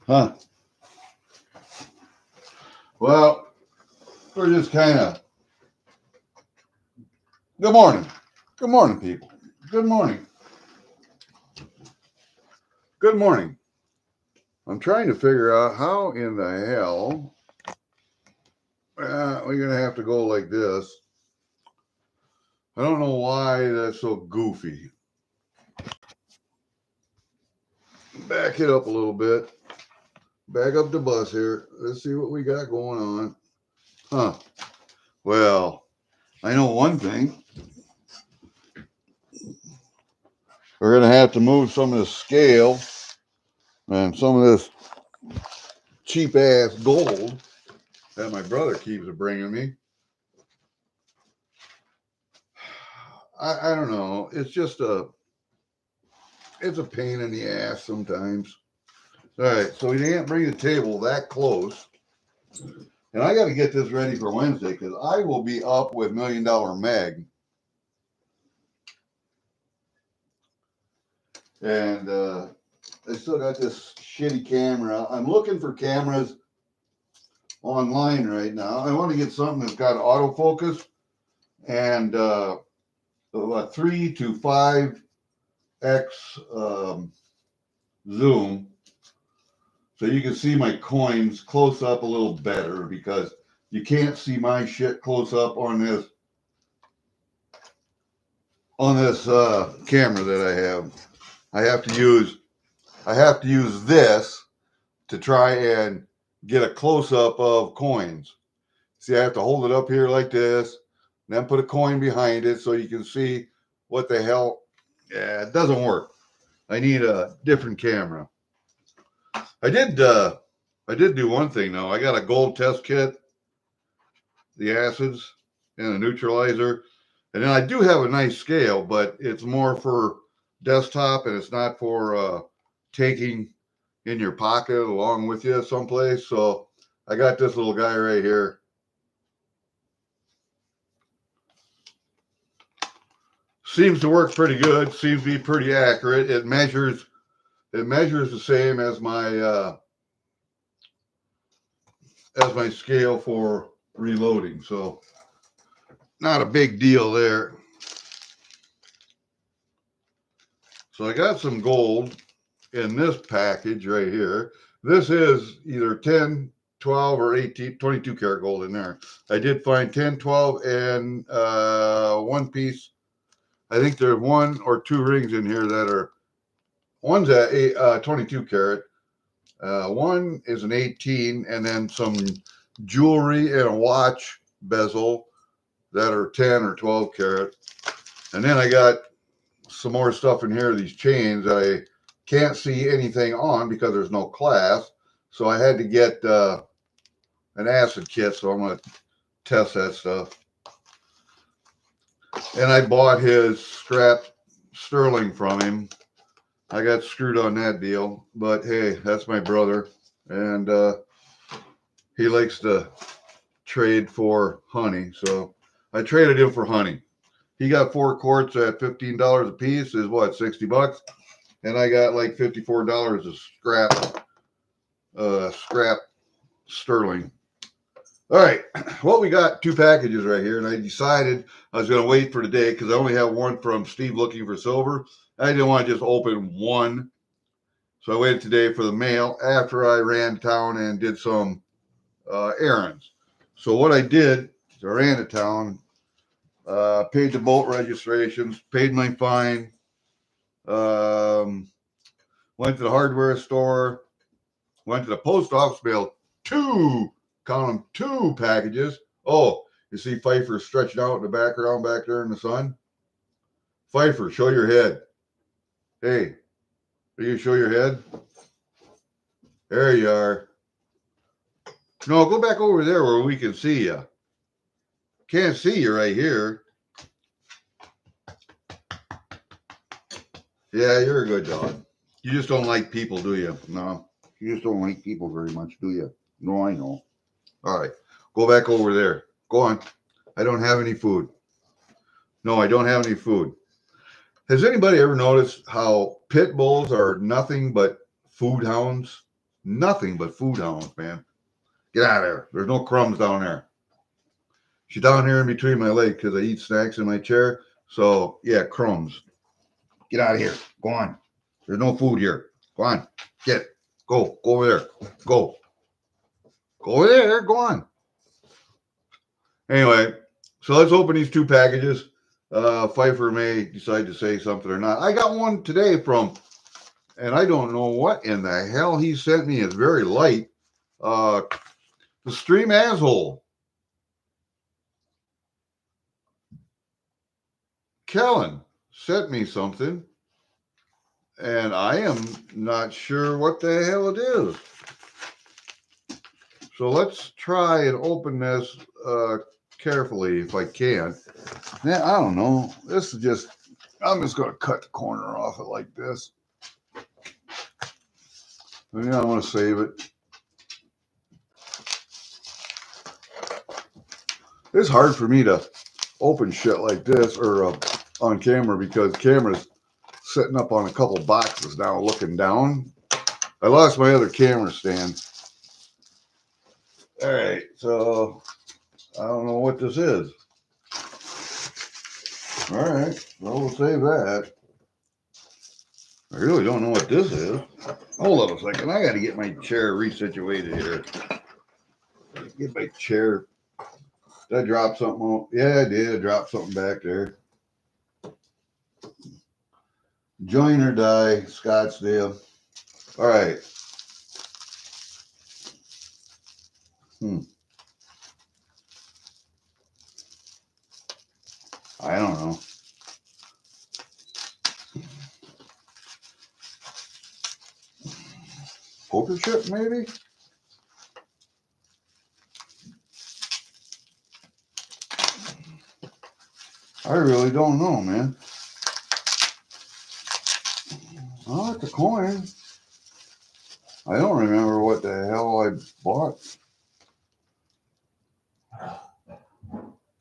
Huh. Well, we're just kind of. Good morning. Good morning, people. Good morning. Good morning. I'm trying to figure out how in the hell we're going to have to go like this. I don't know why that's so goofy. Back it up a little bit. Back up the bus here. Let's see what we got going on. Huh. Well, I know one thing. We're going to have to move some of the scale and some of this cheap ass gold that my brother keeps bringing me. I don't know. It's just it's a pain in the ass sometimes. All right, so we can't bring the table that close. And I got to get this ready for Wednesday because I will be up with $1 Million Meg. And I still got this shitty camera. I'm looking for cameras online right now. I want to get something that's got autofocus and a 3 to 5x zoom, so you can see my coins close up a little better, because you can't see my shit close up on this camera that I have. I have to use this to try and get a close up of coins. See, I have to hold it up here like this, and then put a coin behind it so you can see what the hell. Yeah, it doesn't work. I need a different camera. I did do one thing though. I got a gold test kit, the acids and a neutralizer, and then I do have a nice scale, but it's more for desktop and it's not for taking in your pocket along with you someplace. So I got this little guy right here. Seems to work pretty good. Seems to be pretty accurate. It measures the same as my scale for reloading. So not a big deal there. So I got some gold in this package right here. This is either 10, 12, or 18, 22 karat gold in there. I did find 10, 12, and one piece. I think there's 1 or 2 rings in here that are, one's at 22 karat. One is an 18, and then some jewelry and a watch bezel that are 10 or 12 karat. And then I got some more stuff in here, these chains that I can't see anything on because there's no class. So I had to get an acid kit, so I'm going to test that stuff. And I bought his strap sterling from him. I got screwed on that deal, but hey, that's my brother, and he likes to trade for honey, so I traded him for honey. He got 4 quarts at $15 a piece, is what, $60, and I got like $54 of scrap sterling. All right, well, we got 2 packages right here, and I decided I was going to wait for today because I only have one from Steve Looking for Silver. I didn't want to just open one, so I waited today for the mail after I ran town and did some errands. So what I did is I ran to town, paid the boat registrations, paid my fine, went to the hardware store, went to the post office, mailed 2, count them, 2 packages. Oh, you see Pfieffer stretching out in the background back there in the sun? Pfieffer, show your head. Hey, are you show your head? There you are. No, go back over there where we can see you. Can't see you right here. Yeah, you're a good dog. You just don't like people, do you? No, you just don't like people very much, do you? No, I know. All right, go back over there. Go on. I don't have any food. No, I don't have any food. Has anybody ever noticed how pit bulls are nothing but food hounds? Nothing but food hounds, man. Get out of there. There's no crumbs down there. She's down here in between my legs because I eat snacks in my chair. So, yeah, crumbs. Get out of here. Go on. There's no food here. Go on. Get. Go. Go over there. Go. Go over there. Go on. Anyway, so let's open these 2 packages. Pfieffer may decide to say something or not. I got one today from, and I don't know what in the hell he sent me. It's very light. The Stream Asshole. Kellen sent me something, and I am not sure what the hell it is. So let's try and open this carefully if I can. Now, I don't know. This is just, I'm just going to cut the corner off it like this. And I want to save it. It's hard for me to open shit like this or on camera because camera's sitting up on a couple boxes now looking down. I lost my other camera stand. All right, so I don't know what this is. All right, well, we'll save that. I really don't know what this is. Hold on a second. I got to get my chair resituated here. Get my chair. Did I drop something on? Yeah, I did. I dropped something back there. Join or die, Scottsdale. All right. I don't know. Poker chip, maybe? I really don't know, man. Oh, it's a coin. I don't remember what the hell I bought.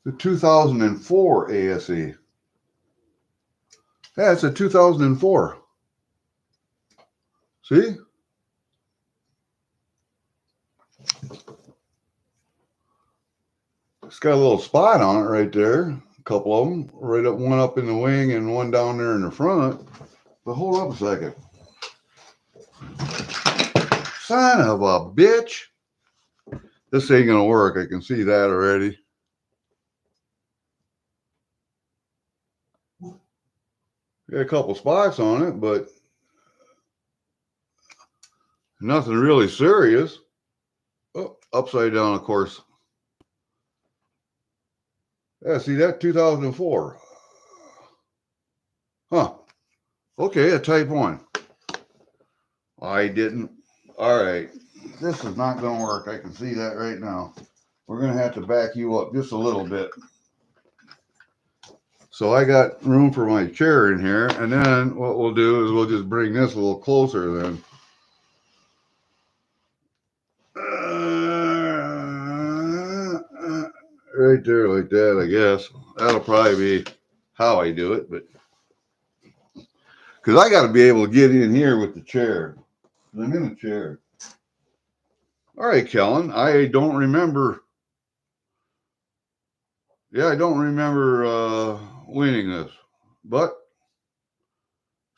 The 2004 ASE. Yeah, it's a 2004. See? It's got a little spot on it right there. A couple of them. Right up, one up in the wing and one down there in the front. But hold up a second. Son of a bitch. This ain't going to work. I can see that already. Got a couple spots on it, but nothing really serious. Oh, upside down, of course. Yeah, see that? 2004. Huh. Okay, a type 1. I didn't. All right. This is not going to work. I can see that right now. We're going to have to back you up just a little bit. So I got room for my chair in here. And then what we'll do is we'll just bring this a little closer then. Right there like that, I guess. That'll probably be how I do it. But because I got to be able to get in here with the chair. I'm in a chair. All right, Kellen. I don't remember. Yeah, I don't remember winning this, but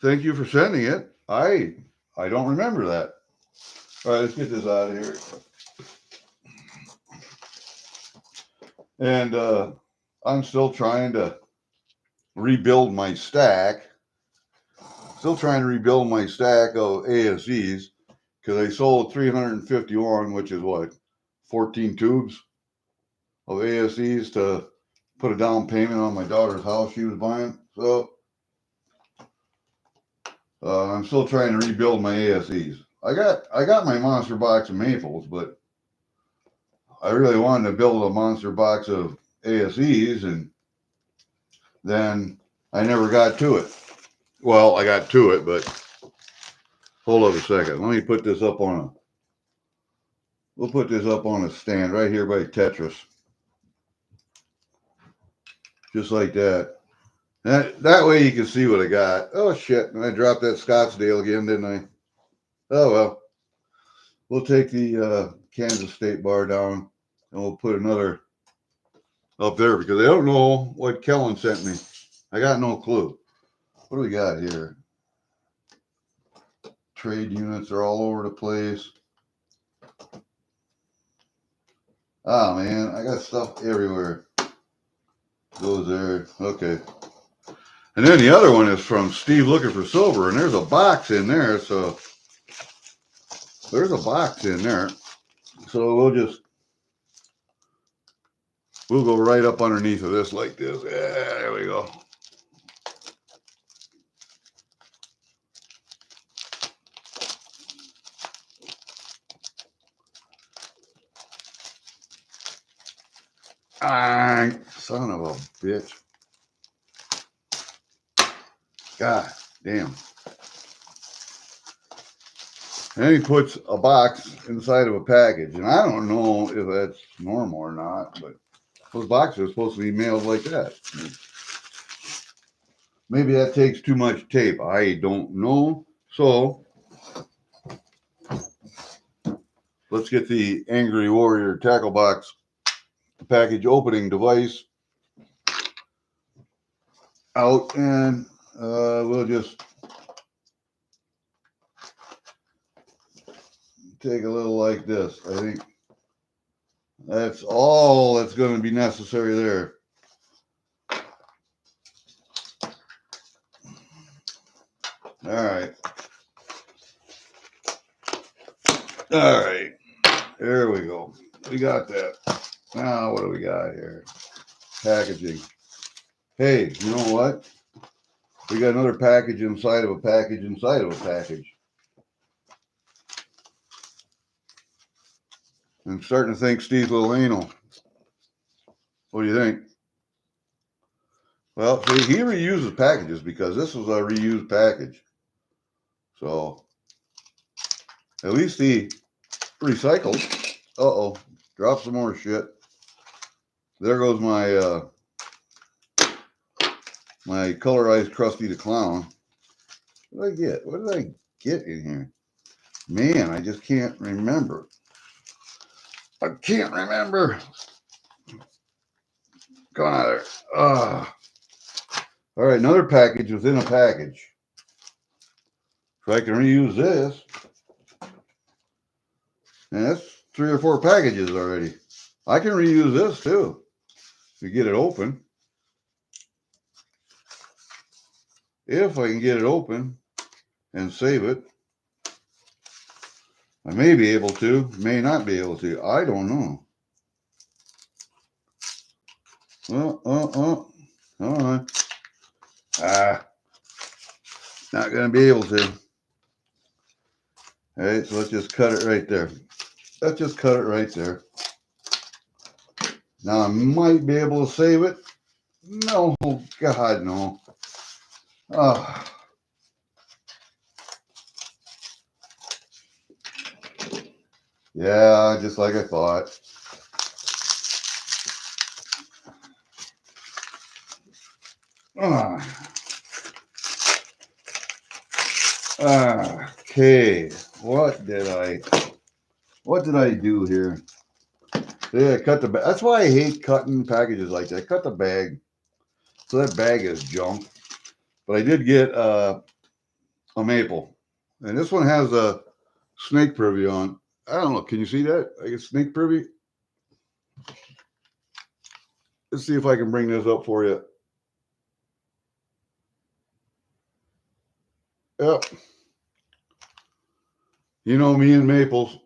thank you for sending it. I don't remember that. All right, let's get this out of here. And I'm still trying to rebuild my stack. Still trying to rebuild my stack of ASEs because I sold 351, which is what, 14 tubes of ASEs to put a down payment on my daughter's house she was buying. So I'm still trying to rebuild my ASEs. I got my monster box of maples, but I really wanted to build a monster box of ASEs, and then I never got to it. Well, I got to it, but hold up a second. Let me put this up on a. We'll put this up on a stand right here by Tetris. Just like that. That way you can see what I got. Oh, shit. And I dropped that Scottsdale again, didn't I? Oh, well. we'll take the Kansas State bar down and we'll put another up there because I don't know what Kellen sent me. I got no clue. What do we got here? Trade units are all over the place. Oh man, I got stuff everywhere. Goes there. Okay. And then the other one is from Steve Looking for Silver, and there's a box in there. So there's a box in there. So we'll go right up underneath of this like this. Yeah, there we go. Ah, son of a bitch. God damn. And he puts a box inside of a package. And I don't know if that's normal or not, but those boxes are supposed to be mailed like that. Maybe that takes too much tape. I don't know. So let's get the Angry Warrior tackle box package opening device out, and we'll just take a little like this. I think that's all that's going to be necessary there. All right. All right. There we go. We got that. Now, what do we got here? Packaging. Hey, you know what? We got another package inside of a package inside of a package. I'm starting to think Steve's a little anal. What do you think? Well, see, he reuses packages because this was a reused package. So, at least he recycled. Uh-oh. Drop some more shit. There goes my my colorized Krusty the Clown. What did I get? What did I get in here? Man, I just can't remember. I can't remember. Come on out of there. All right, another package within a package. So I can reuse this. And that's 3 or 4 packages already. I can reuse this too. To get it open. If I can get it open and save it. I may be able to, may not be able to. I don't know. Hold on. Not going to be able to. All right, so let's just cut it right there. Let's just cut it right there. Now I might be able to save it. No, God, no. Oh. Yeah, just like I thought. Okay, what did I do here? Yeah, I cut the bag. That's why I hate cutting packages like that. I cut the bag, so that bag is junk. But I did get a maple, and this one has a snake privy on. I don't know. Can you see that? I get snake privy. Let's see if I can bring this up for you. Yep. You know me and maples,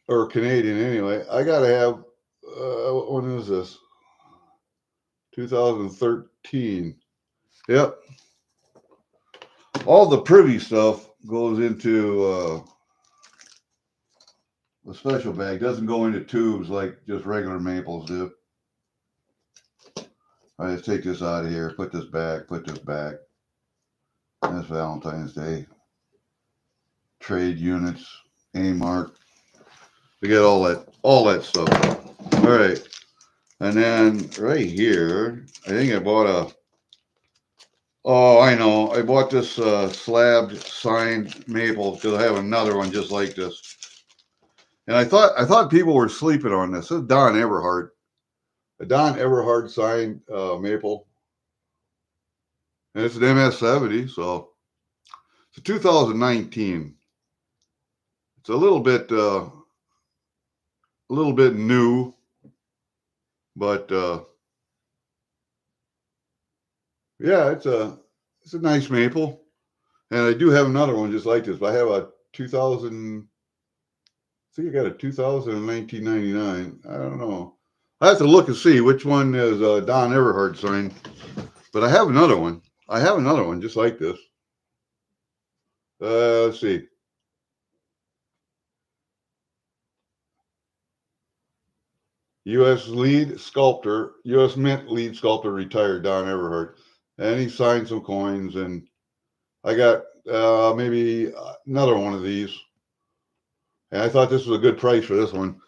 or Canadian anyway. I gotta have. When is this? 2013. Yep. All the privy stuff goes into the special bag. Doesn't go into tubes like just regular maples do. All right, let's take this out of here. Put this back. Put this back. That's Valentine's Day. Trade units. A-mark. We got all that stuff. All right. And then right here, I think I bought a, oh, I know. I bought this slabbed signed maple because I have another one just like this. And I thought people were sleeping on this. This is Don Everhart, a Don Everhart signed maple, and it's an MS-70. So it's a 2019. It's a little bit new, but yeah, it's a nice maple. And I do have another one just like this. But I have a 2000. I think I got a 2000 and 1999. I don't know. I have to look and see which one is Don Everhart signed. But I have another one. I have another one just like this. Let's see. U.S. lead sculptor, U.S. Mint lead sculptor retired Don Everhart. And he signed some coins. And I got maybe another one of these. And I thought this was a good price for this one.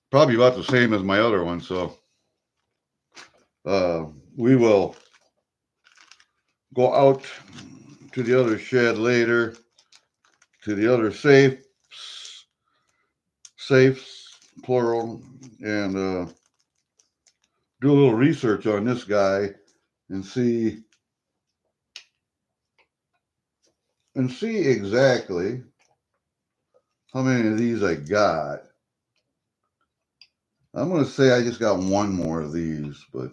Probably about the same as my other one. So we will go out to the other shed later, to the other safes, plural, and do a little research on this guy and see exactly how many of these I got. I'm going to say I just got one more of these, but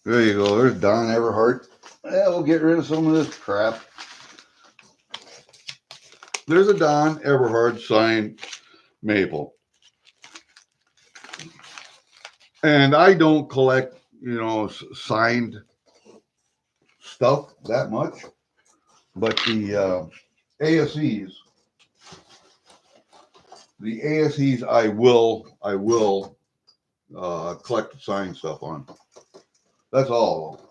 there you go. There's Don Everhart. Yeah, we'll get rid of some of this crap. There's a Don Everhart signed maple. And I don't collect, signed stuff that much. But the ASEs, I will collect the signed stuff on. That's all.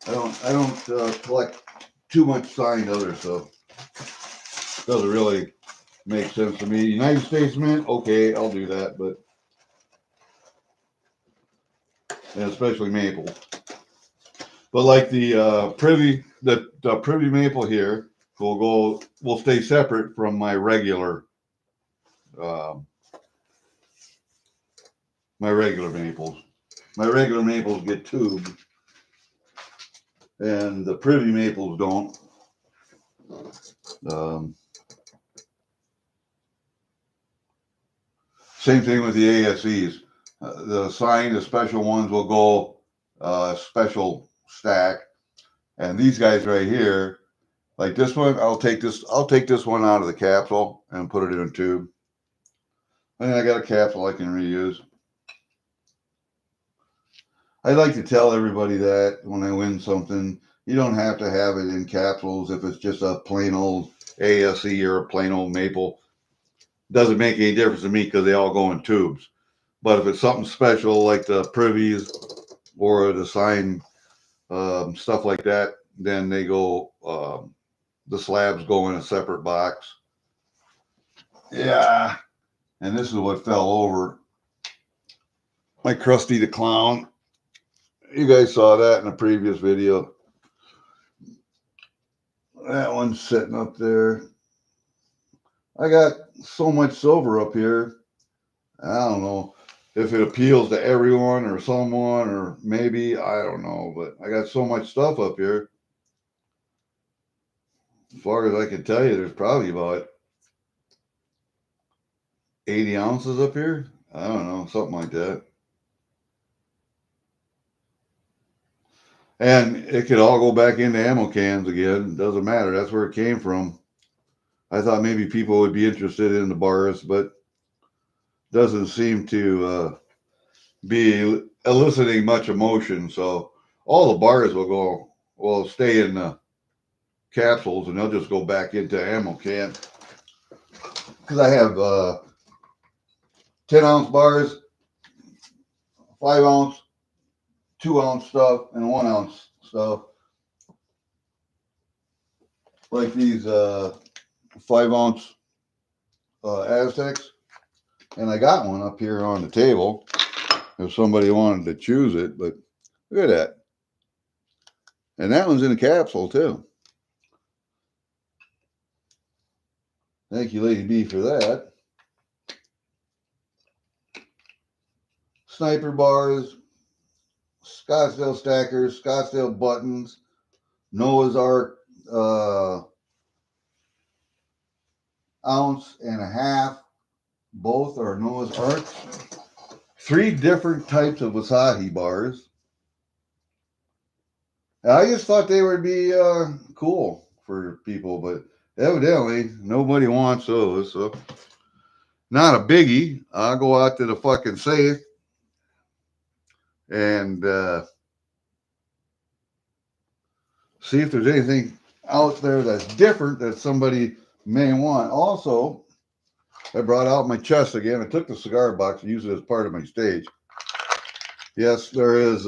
I don't collect too much signed other stuff. Doesn't really make sense to me. United States Mint, okay, I'll do that, but and especially maple. But like the privy maple here will stay separate from my regular maples. My regular maples get tubed, and the privy maples don't. Same thing with the ASEs. The signed, the special ones will go special stack, and these guys right here, like this one, I'll take this one out of the capsule and put it in a tube. And I got a capsule I can reuse. I like to tell everybody that when I win something, you don't have to have it in capsules if it's just a plain old ASE or a plain old maple. Doesn't make any difference to me because they all go in tubes. But if it's something special like the privies or the signed stuff like that, then they go, the slabs go in a separate box. Yeah. And this is what fell over. My Krusty the Clown. You guys saw that in a previous video. That one's sitting up there. I got so much silver up here. I don't know if it appeals to everyone or someone, or maybe, I don't know, but I got so much stuff up here. As far as I can tell you, there's probably about 80 ounces up here. I don't know, something like that. And it could all go back into ammo cans again. Doesn't matter. That's where it came from. I thought maybe people would be interested in the bars, but doesn't seem to be eliciting much emotion. So all the bars will stay in the capsules, and they'll just go back into ammo can. Because I have 10-ounce bars, 5-ounce, 2-ounce stuff, and 1-ounce stuff. Like these 5-ounce Aztecs. And I got one up here on the table if somebody wanted to choose it. But look at that. And that one's in a capsule too. Thank you, Lady B, for that. Sniper bars, Scottsdale stackers, Scottsdale buttons, Noah's Ark, ounce and a half. Both are Noah's Ark. 3 different types of Wasahi bars. I just thought they would be cool for people, but evidently nobody wants those. So not a biggie. I'll go out to the fucking safe and see if there's anything out there that's different that somebody may want. Also, I brought out my chest again. I took the cigar box and used it as part of my stage. Yes, there is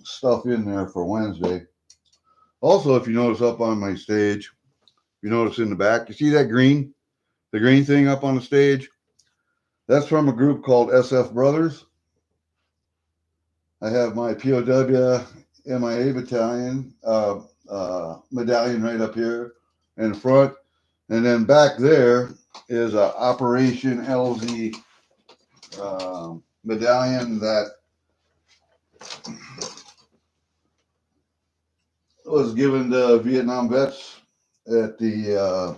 stuff in there for Wednesday. Also, if you notice up on my stage, you notice in the back, you see that green? The green thing up on the stage? That's from a group called SF Brothers. I have my POW MIA battalion medallion right up here in front. And then back there is a Operation LZ medallion that was given to Vietnam vets at the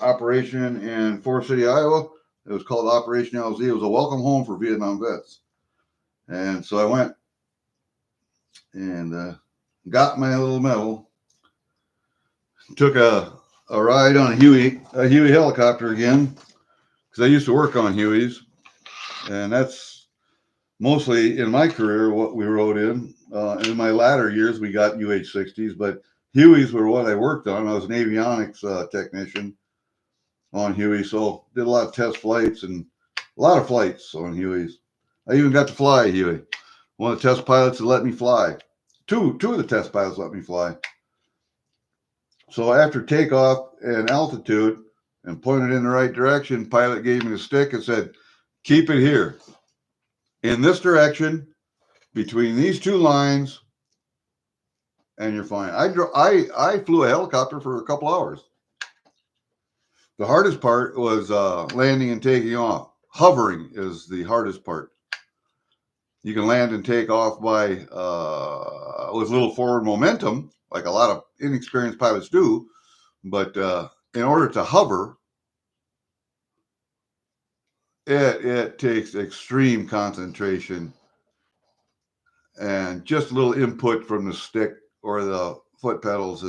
operation in Forest City, Iowa. It was called Operation LZ. It was a welcome home for Vietnam vets. And so I went and got my little medal. Took a ride on a Huey helicopter again, because I used to work on Hueys. And that's mostly in my career what we rode in. In my latter years, we got UH-60s, but Hueys were what I worked on. I was an avionics technician on Huey, so did a lot of test flights and a lot of flights on Hueys. I even got to fly a Huey. One of the test pilots that let me fly. Two of the test pilots let me fly. So after takeoff and altitude and pointed in the right direction, pilot gave me the stick and said, keep it here. In this direction, between these 2 lines, and you're fine. I flew a helicopter for a couple hours. The hardest part was landing and taking off. Hovering is the hardest part. You can land and take off by with little forward momentum, like a lot of inexperienced pilots do. But in order to hover, it takes extreme concentration and just a little input from the stick or the foot pedals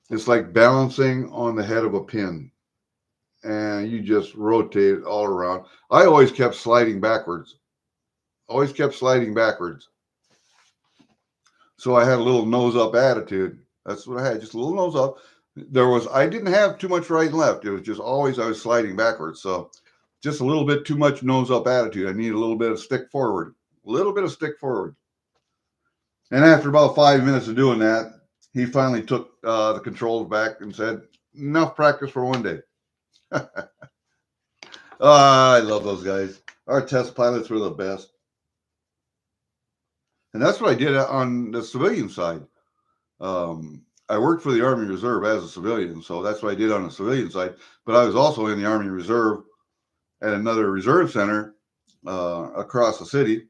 it's like balancing on the head of a pin, and you just rotate it all around. I always kept sliding backwards. So I had a little nose up attitude. That's what I had, just a little nose up. I didn't have too much right and left. It was just always I was sliding backwards. So just a little bit too much nose up attitude. I need a little bit of stick forward. And after about 5 minutes of doing that, he finally took the controls back and said, enough practice for one day. I love those guys. Our test pilots were the best. And that's what I did on the civilian side. I worked for the Army Reserve as a civilian, so that's what I did on the civilian side. But I was also in the Army Reserve at another reserve center across the city.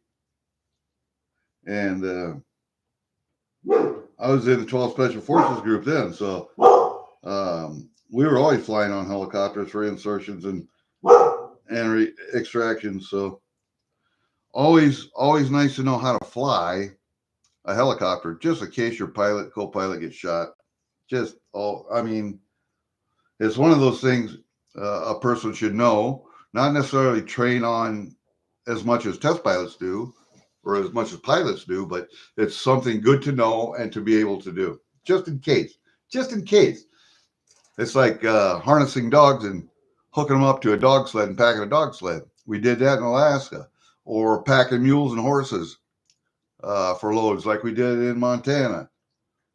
And I was in the 12th Special Forces group then, so we were always flying on helicopters for insertions and extractions. So always nice to know how to fly a helicopter, just in case your co-pilot gets shot. It's one of those things a person should know, not necessarily train on as much as test pilots do or as much as pilots do, but it's something good to know and to be able to do, just in case. It's like harnessing dogs and hooking them up to a dog sled and packing a dog sled. We did that in Alaska. Or packing mules and horses for loads like we did in Montana.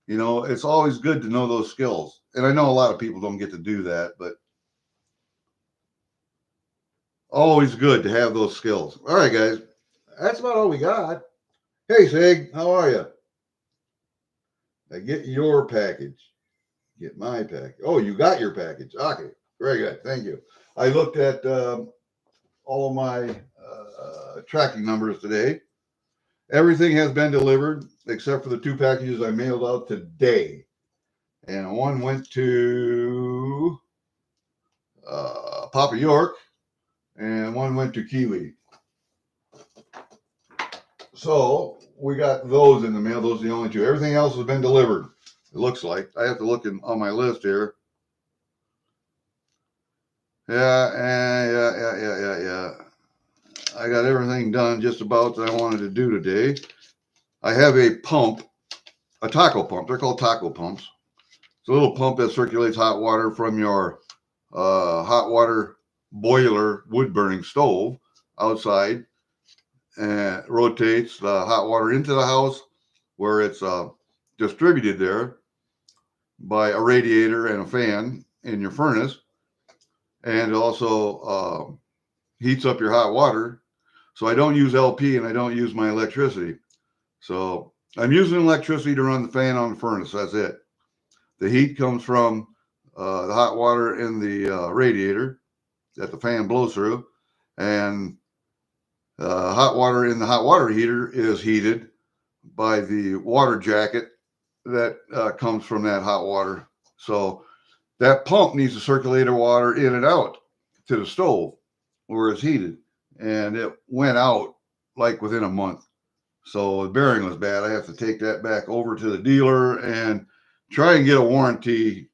You know, it's always good to know those skills. And I know a lot of people don't get to do that, but always good to have those skills. All right, guys. That's about all we got. Hey, Sig, how are you? I get your package. Get my package. Oh, you got your package. Okay. Very good. Thank you. I looked at all of my tracking numbers today. Everything has been delivered except for the 2 packages I mailed out today. And one went to Papa York and one went to Keeley. So we got those in the mail. Those are the only 2. Everything else has been delivered. It looks like. I have to look on my list here. Yeah. I got everything done just about that I wanted to do today. I have a pump, a taco pump. They're called taco pumps. It's a little pump that circulates hot water from your hot water boiler wood burning stove outside and rotates the hot water into the house where it's distributed there by a radiator and a fan in your furnace, and it also heats up your hot water. So I don't use LP and I don't use my electricity. So I'm using electricity to run the fan on the furnace. That's it. The heat comes from the hot water in the radiator that the fan blows through, and hot water in the hot water heater is heated by the water jacket that comes from that hot water. So that pump needs to circulate the water in and out to the stove where it's heated. And it went out like within a month. So the bearing was bad. I have to take that back over to the dealer and try and get a warranty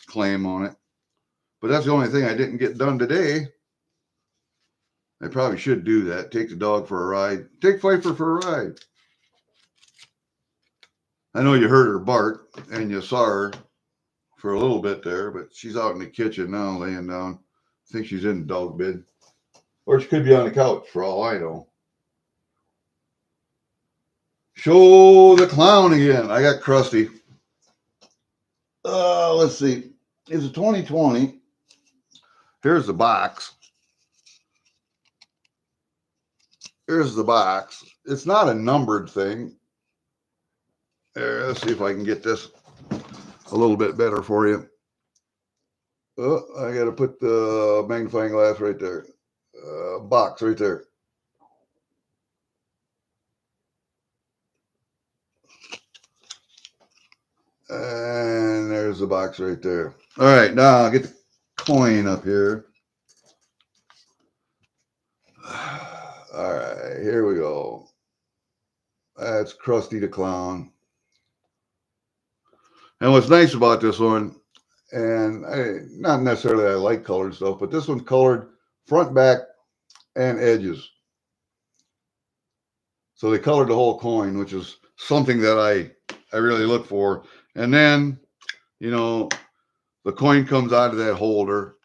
claim on it. But that's the only thing I didn't get done today. I probably should do that. Take the dog for a ride. Take Pfeiffer for a ride. I know you heard her bark and you saw her for a little bit there, but she's out in the kitchen now laying down. I think she's in the dog bed. Or she could be on the couch for all I know. Show the clown again. I got crusty. Let's see. It's a 2020. Here's the box. Here's the box. It's not a numbered thing. Let's see if I can get this a little bit better for you. I got to put the magnifying glass right there. Box right there. And there's the box right there. All right, now I'll get the coin up here. All right, here we go. That's Krusty the Clown. And what's nice about this one, and not necessarily I like colored stuff, but this one's colored front, back, and edges. So they colored the whole coin, which is something that I really look for. And then, you know, the coin comes out of that holder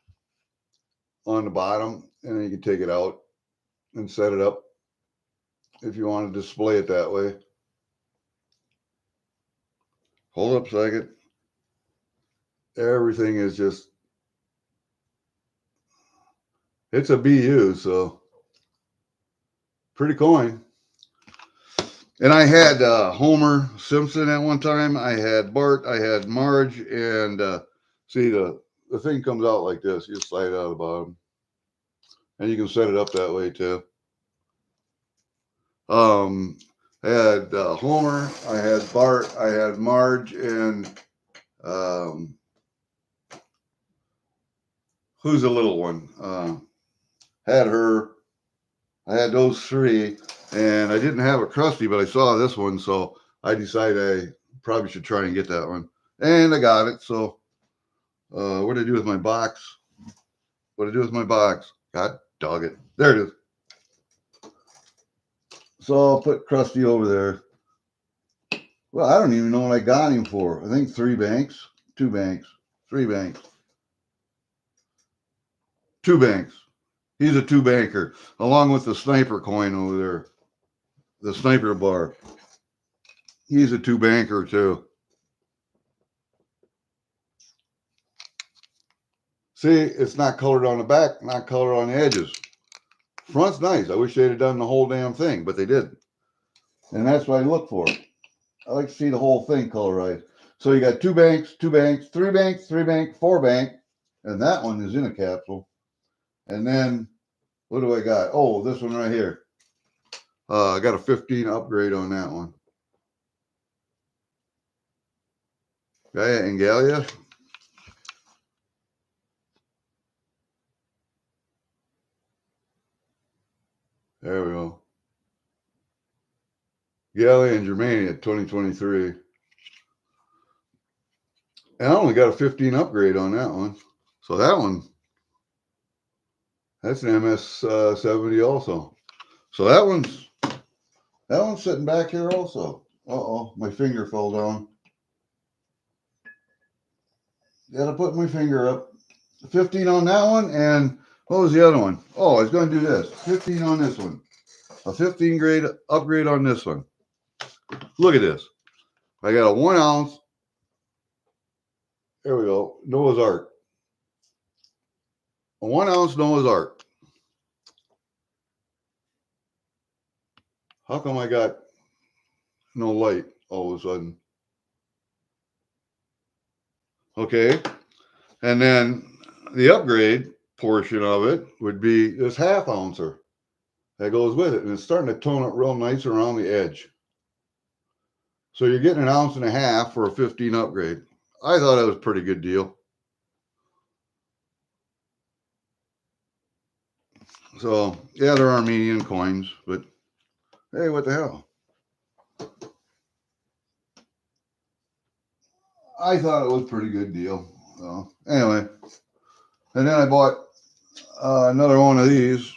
on the bottom, and then you can take it out and set it up if you want to display it that way. Hold up a second. Everything is just, it's a BU, so pretty coin. And I had Homer Simpson at one time. I had Bart. I had Marge. And see, the thing comes out like this. You slide it out of the bottom. And you can set it up that way, too. I had Homer. I had Bart. I had Marge. And who's the little one? Had her. I had those 3. And I didn't have a Krusty, but I saw this one, so I decided I probably should try and get that one. And I got it. So what did I do with my box? What did I do with my box? God dog it. There it is. So I'll put Krusty over there. Well, I don't even know what I got him for. I think 3 banks, 2 banks, 3 banks, 2 banks. He's a 2 banker, along with the sniper coin over there. The sniper bar. He's a 2 banker too. See, it's not colored on the back, not colored on the edges. Front's nice. I wish they'd have done the whole damn thing, but they didn't. And that's what I look for. I like to see the whole thing colorized. So you got 2 banks, 2 banks, 3 banks, 3 bank, 4 bank, and that one is in a capsule. And then what do I got? Oh, this one right here. I got a 15 upgrade on that one. Gaia and Gallia. There we go. Gallia and Germania 2023. And I only got a 15 upgrade on that one. So that one, that's an MS-70 also. So that one's sitting back here also. Uh-oh, my finger fell down. Gotta put my finger up. 15 on that one, and what was the other one? Oh, I was going to do this. 15 on this one. A 15 grade upgrade on this one. Look at this. I got a 1 ounce. There we go. Noah's Ark. A 1 ounce Noah's Ark. How come I got no light all of a sudden? Okay. And then the upgrade portion of it would be this half ouncer that goes with it. And it's starting to tone it real nice around the edge. So you're getting 1.5 ounces for a 15 upgrade. I thought that was a pretty good deal. So, yeah, they're Armenian coins, but hey, what the hell? I thought it was a pretty good deal. So, anyway, and then I bought another one of these.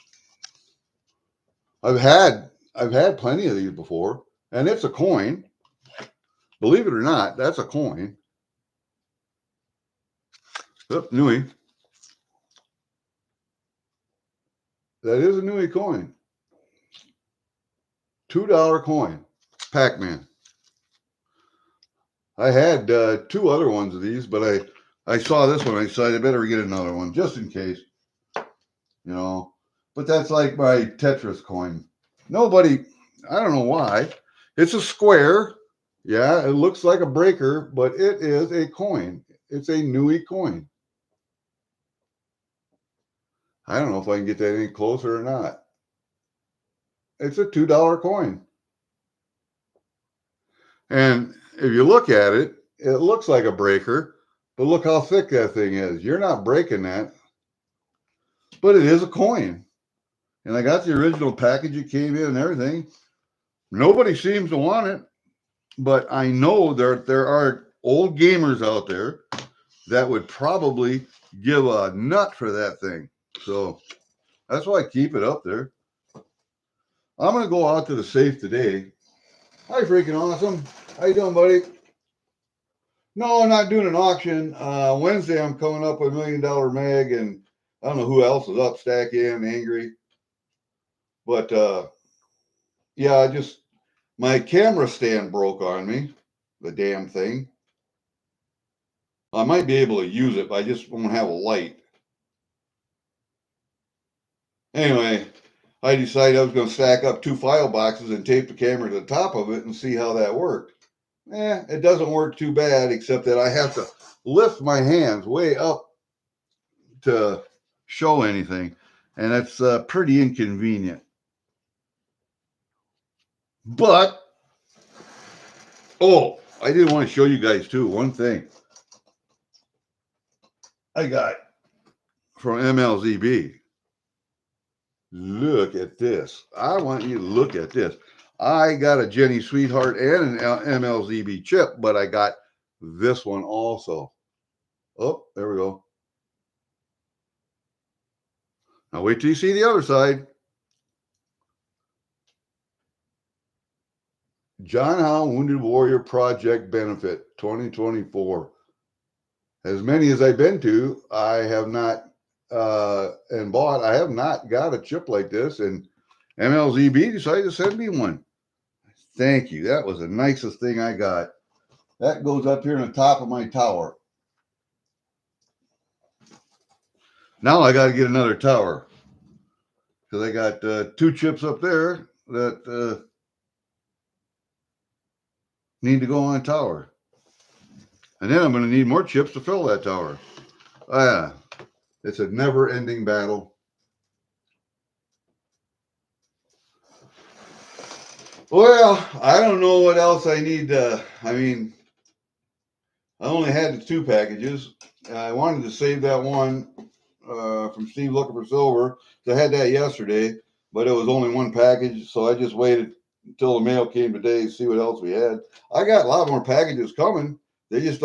I've had plenty of these before, and it's a coin. Believe it or not, that's a coin. Oop, Nui. That is a Nui coin. $2 coin. Pac-Man. I had 2 other ones of these, but I saw this one. I decided I better get another one just in case. You know, but that's like my Tetris coin. Nobody, I don't know why. It's a square. Yeah, it looks like a breaker, but it is a coin. It's a Nui coin. I don't know if I can get that any closer or not. It's a $2 coin. And if you look at it, it looks like a breaker, but look how thick that thing is. You're not breaking that, but it is a coin. And I got the original package it came in and everything. Nobody seems to want it, but I know there are old gamers out there that would probably give a nut for that thing. So that's why I keep it up there. I'm going to go out to the safe today. Hi, freaking awesome. How you doing, buddy? No, I'm not doing an auction. Wednesday, I'm coming up with $1 million mag, and I don't know who else is up, Stacky and Angry. But, yeah, my camera stand broke on me, the damn thing. I might be able to use it, but I just won't have a light. Anyway, I decided I was going to stack up 2 file boxes and tape the camera to the top of it and see how that worked. It doesn't work too bad, except that I have to lift my hands way up to show anything, and that's pretty inconvenient. But, oh, I did want to show you guys too one thing I got from MLZB. Look at this. I want you to look at this. I got a Jenny Sweetheart and an MLZB chip, but I got this one also. Oh, there we go. Now wait till you see the other side. John Howe Wounded Warrior Project Benefit 2024. As many as I've been to, I have not and bought. I have not got a chip like this, and MLZB decided to send me one. Thank you. That was the nicest thing I got. That goes up here on the top of my tower. Now I got to get another tower because I got 2 chips up there that need to go on a tower. And then I'm going to need more chips to fill that tower. Yeah. It's a never-ending battle. Well, I don't know what else I need to, I mean, I only had the 2 packages. I wanted to save that one from Steve Looking for Silver. I had that yesterday, but it was only 1 package, so I just waited until the mail came today to see what else we had. I got a lot more packages coming. They just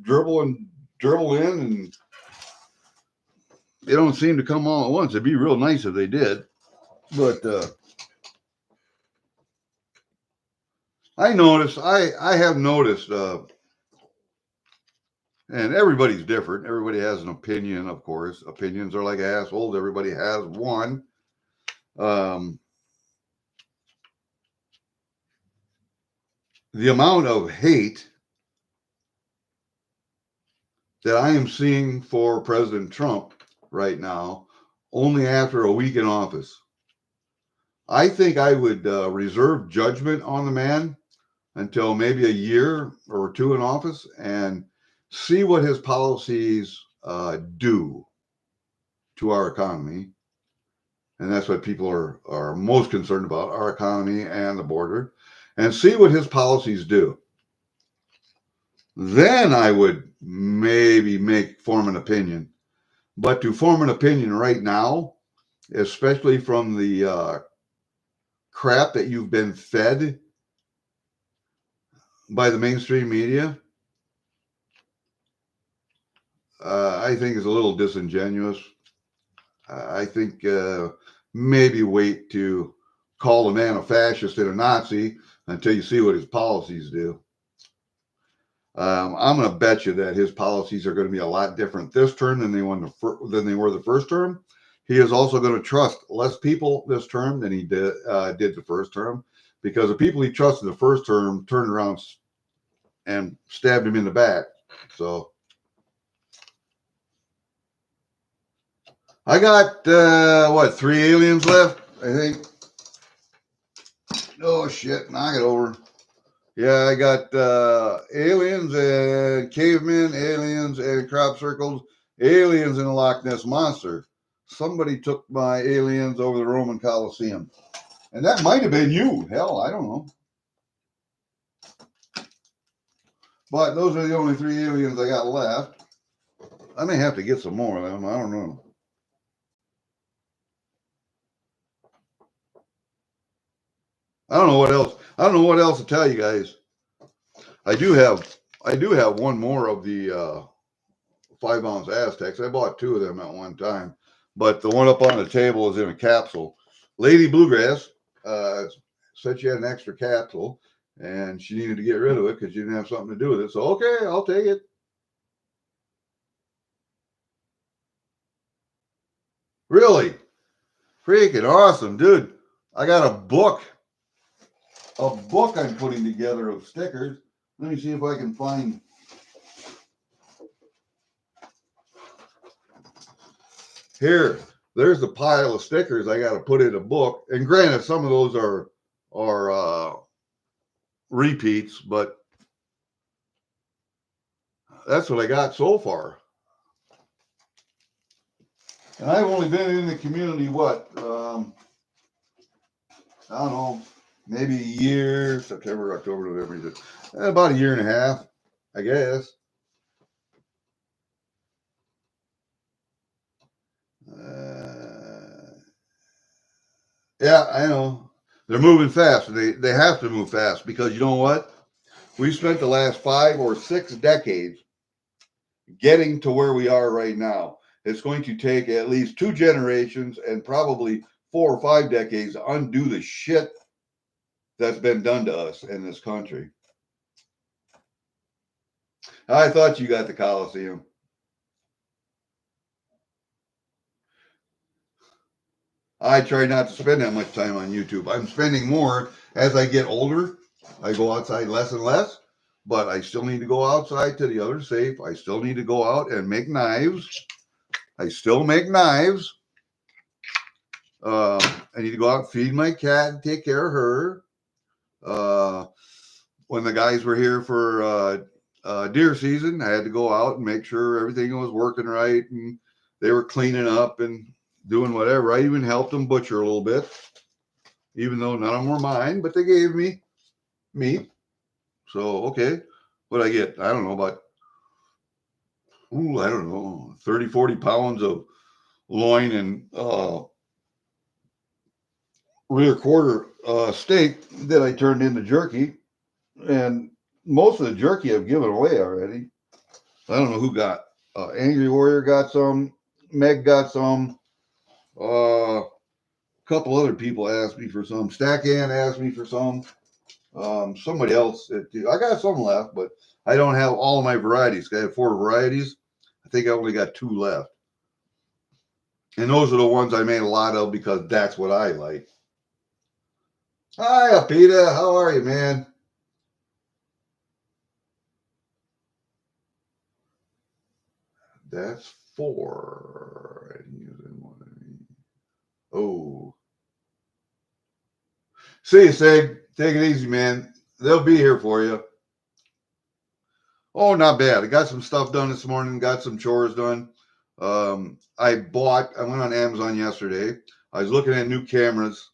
dribble in, and they don't seem to come all at once. It'd be real nice if they did. But I have noticed, and everybody's different. Everybody has an opinion, of course. Opinions are like assholes. Everybody has one. The amount of hate that I am seeing for President Trump right now, only after a week in office. I think I would reserve judgment on the man until maybe a year or 2 in office and see what his policies do to our economy. And that's what people are most concerned about, our economy and the border, and see what his policies do. Then I would maybe form an opinion. But to form an opinion right now, especially from the crap that you've been fed by the mainstream media, I think is a little disingenuous. I think maybe wait to call the man a fascist and a Nazi until you see what his policies do. I'm going to bet you that his policies are going to be a lot different this term than they were the first term. He is also going to trust less people this term than he did the first term, because the people he trusted the first term turned around and stabbed him in the back. So I got 3 aliens left, I think. Oh shit, knock it over. Yeah, I got aliens and cavemen, aliens and crop circles, aliens and a Loch Ness monster. Somebody took my aliens over the Roman Colosseum. And that might have been you. Hell, I don't know. But those are the only 3 aliens I got left. I may have to get some more of them. I don't know. I don't know what else. I don't know what else to tell you guys. I do have one more of the 5-ounce Aztecs. I bought 2 of them at one time, but the one up on the table is in a capsule. Lady Bluegrass said she had an extra capsule and she needed to get rid of it because she didn't have something to do with it. So okay, I'll take it. Really, freaking awesome, dude! I got a book I'm putting together of stickers. Let me see if I can find. Here, there's a pile of stickers I got to put in a book. And granted, some of those are repeats, but that's what I got so far. And I've only been in the community, I don't know, maybe a year, September, October, November, about a year and a half, I guess. Yeah, I know. They're moving fast. They have to move fast because you know what? We spent the last 5 or 6 decades getting to where we are right now. It's going to take at least 2 generations and probably 4 or 5 decades to undo the shit that's been done to us in this country. I thought you got the Coliseum. I try not to spend that much time on YouTube. I'm spending more as I get older. I go outside less and less, but I still need to go outside to the other safe. I still need to go out and make knives. I still make knives. I need to go out and feed my cat and take care of her. When the guys were here for deer season, I had to go out and make sure everything was working right and they were cleaning up and doing whatever. I even helped them butcher a little bit, even though none of them were mine, but they gave me meat. So, okay, what I get? I don't know, about, I don't know, 30, 40 pounds of loin and rear quarter steak that I turned into jerky. And most of the jerky I've given away already. I don't know who got. Angry Warrior got some. Meg got some. A couple other people asked me for some. Stack Ann asked me for some. Somebody else. I got some left, but I don't have all of my varieties. I have 4 varieties. I think I only got 2 left. And those are the ones I made a lot of because that's what I like. Hi, Apita. How are you, man? That's 4. Oh. See you, Sig. Take it easy, man. They'll be here for you. Oh, not bad. I got some stuff done this morning. Got some chores done. I went on Amazon yesterday. I was looking at new cameras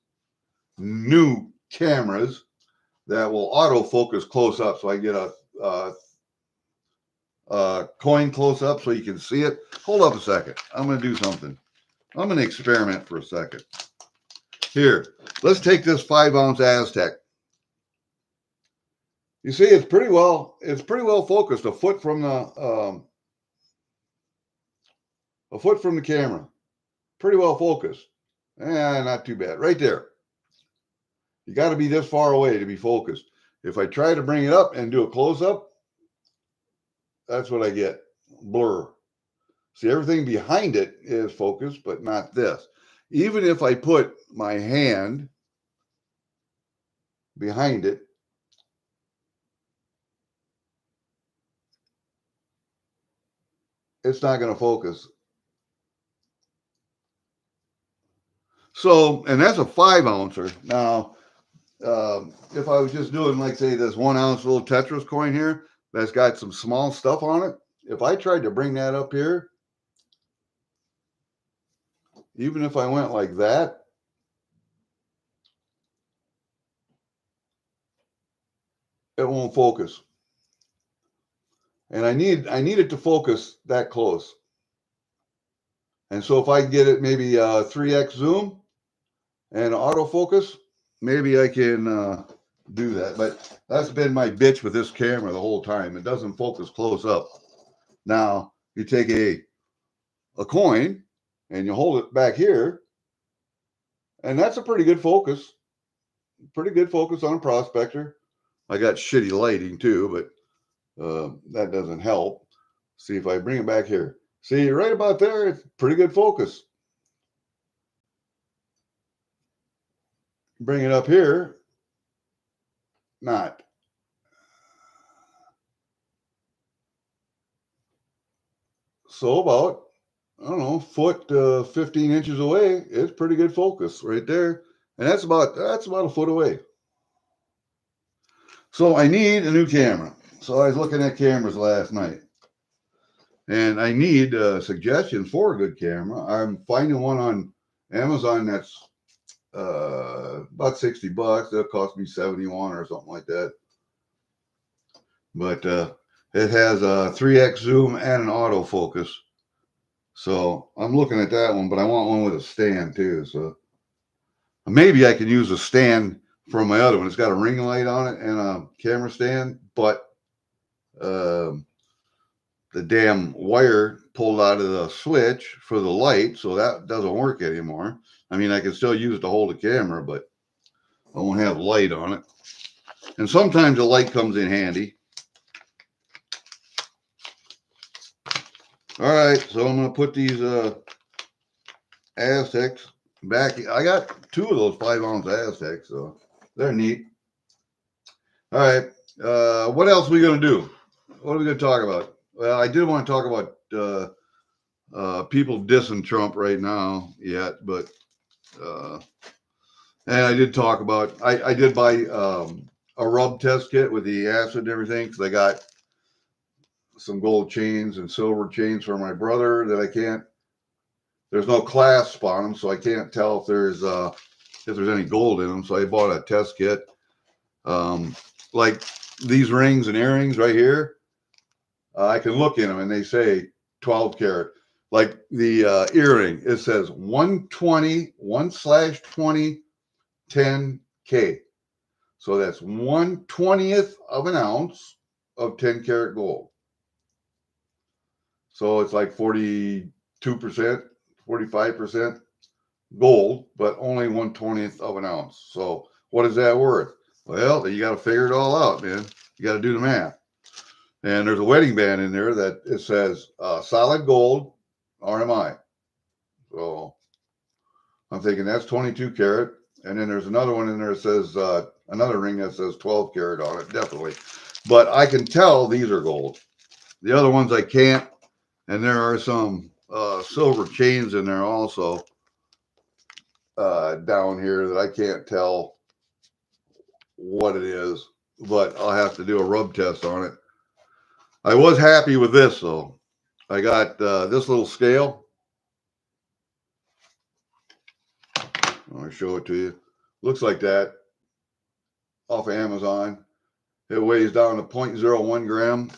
that will autofocus close up, so I get a coin close up so you can see it. Hold up a second. I'm going to do something. I'm going to experiment for a second. Here, let's take this 5-ounce Aztec. You see, it's pretty well focused. A foot from the camera. Pretty well focused. Not too bad. Right there. You got to be this far away to be focused. If I try to bring it up and do a close-up, that's what I get. Blur. See, everything behind it is focused, but not this. Even if I put my hand behind it, it's not going to focus. So, and that's a 5-ouncer. Now, if I was just doing, like, say, this 1-ounce little Tetris coin here, that's got some small stuff on it. If I tried to bring that up here, even if I went like that, it won't focus. And I need it to focus that close. And so if I get it maybe 3x zoom and autofocus, maybe I can do that. But that's been my bitch with this camera the whole time. It doesn't focus close up. Now, you take a coin and you hold it back here, and that's a pretty good focus. Pretty good focus on a prospector. I got shitty lighting too, but that doesn't help. See if I bring it back here. See, right about there, it's pretty good focus. Bring it up here, not. So about, I don't know, foot 15 inches away, it's pretty good focus right there. And that's about a foot away. So I need a new camera. So I was looking at cameras last night. And I need suggestions for a good camera. I'm finding one on Amazon that's about $60. That'll cost me 71 or something like that. But it has a 3x zoom and an autofocus. So I'm looking at that one, but I want one with a stand too. So maybe I can use a stand from my other one. It's got a ring light on it and a camera stand, but the damn wire pulled out of the switch for the light, so that doesn't work anymore. I mean, I can still use it to hold the camera, but I won't have light on it. And sometimes the light comes in handy. All right, so I'm going to put these Aztecs back. I got 2 of those 5-ounce Aztecs, so they're neat. All right, what else are we going to do? What are we going to talk about? Well, I did want to talk about people dissing Trump right now yet, but and I did talk about, I did buy a rub test kit with the acid and everything because I got some gold chains and silver chains for my brother that I can't there's no clasp on them, so I can't tell if there's any gold in them. So I bought a test kit. Like these rings and earrings right here, I can look in them and they say 12 karat. Like the earring, it says 120, 1/20, 10K. So that's 1/20th of an ounce of 10 karat gold. So it's like 42%, 45% gold, but only 1/20th of an ounce. So what is that worth? Well, you got to figure it all out, man. You got to do the math. And there's a wedding band in there that it says solid gold RMI. So I'm thinking that's 22 karat. And then there's another one in there that says another ring that says 12 karat on it, definitely. But I can tell these are gold. The other ones I can't. And there are some silver chains in there also down here that I can't tell what it is. But I'll have to do a rub test on it. I was happy with this, though. I got this little scale. I'll show it to you. Looks like that off of Amazon. It weighs down to 0.01 gram.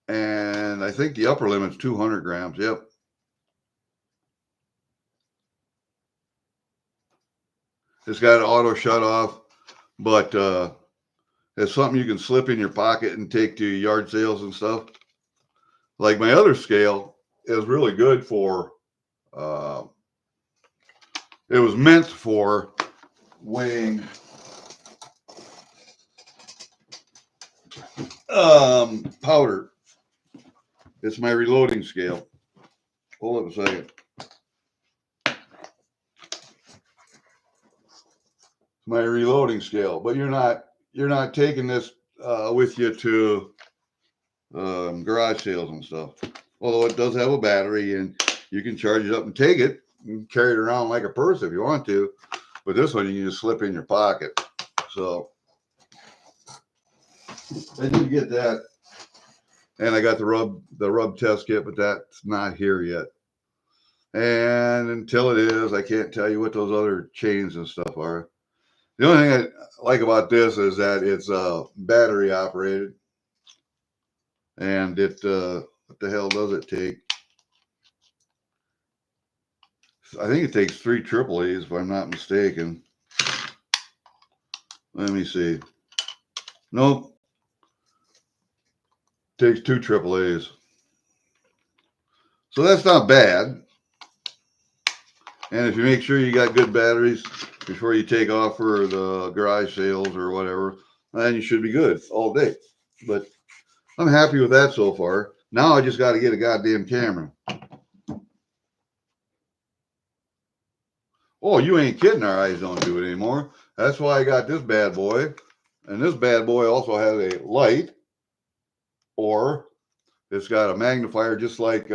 And I think the upper limit's 200 grams. Yep. It's got an auto shut off, but it's something you can slip in your pocket and take to yard sales and stuff. Like my other scale is really good for, it was meant for weighing powder. It's my reloading scale. Hold up a second. It's my reloading scale, but you're not taking this with you to garage sales and stuff. Although it does have a battery and you can charge it up and take it and carry it around like a purse if you want to. But this one you can just slip in your pocket. So I did get that. And I got the rub test kit, but that's not here yet. And until it is, I can't tell you what those other chains and stuff are. The only thing I like about this is that it's battery operated. And it, what the hell does it take? I think it takes 3 AAAs, if I'm not mistaken. Let me see. Nope. Takes 2 AAAs. So that's not bad. And if you make sure you got good batteries before you take off for the garage sales or whatever, then you should be good all day. But I'm happy with that so far. Now I just got to get a goddamn camera. Oh, you ain't kidding. Our eyes don't do it anymore. That's why I got this bad boy. And this bad boy also has a light, or it's got a magnifier just like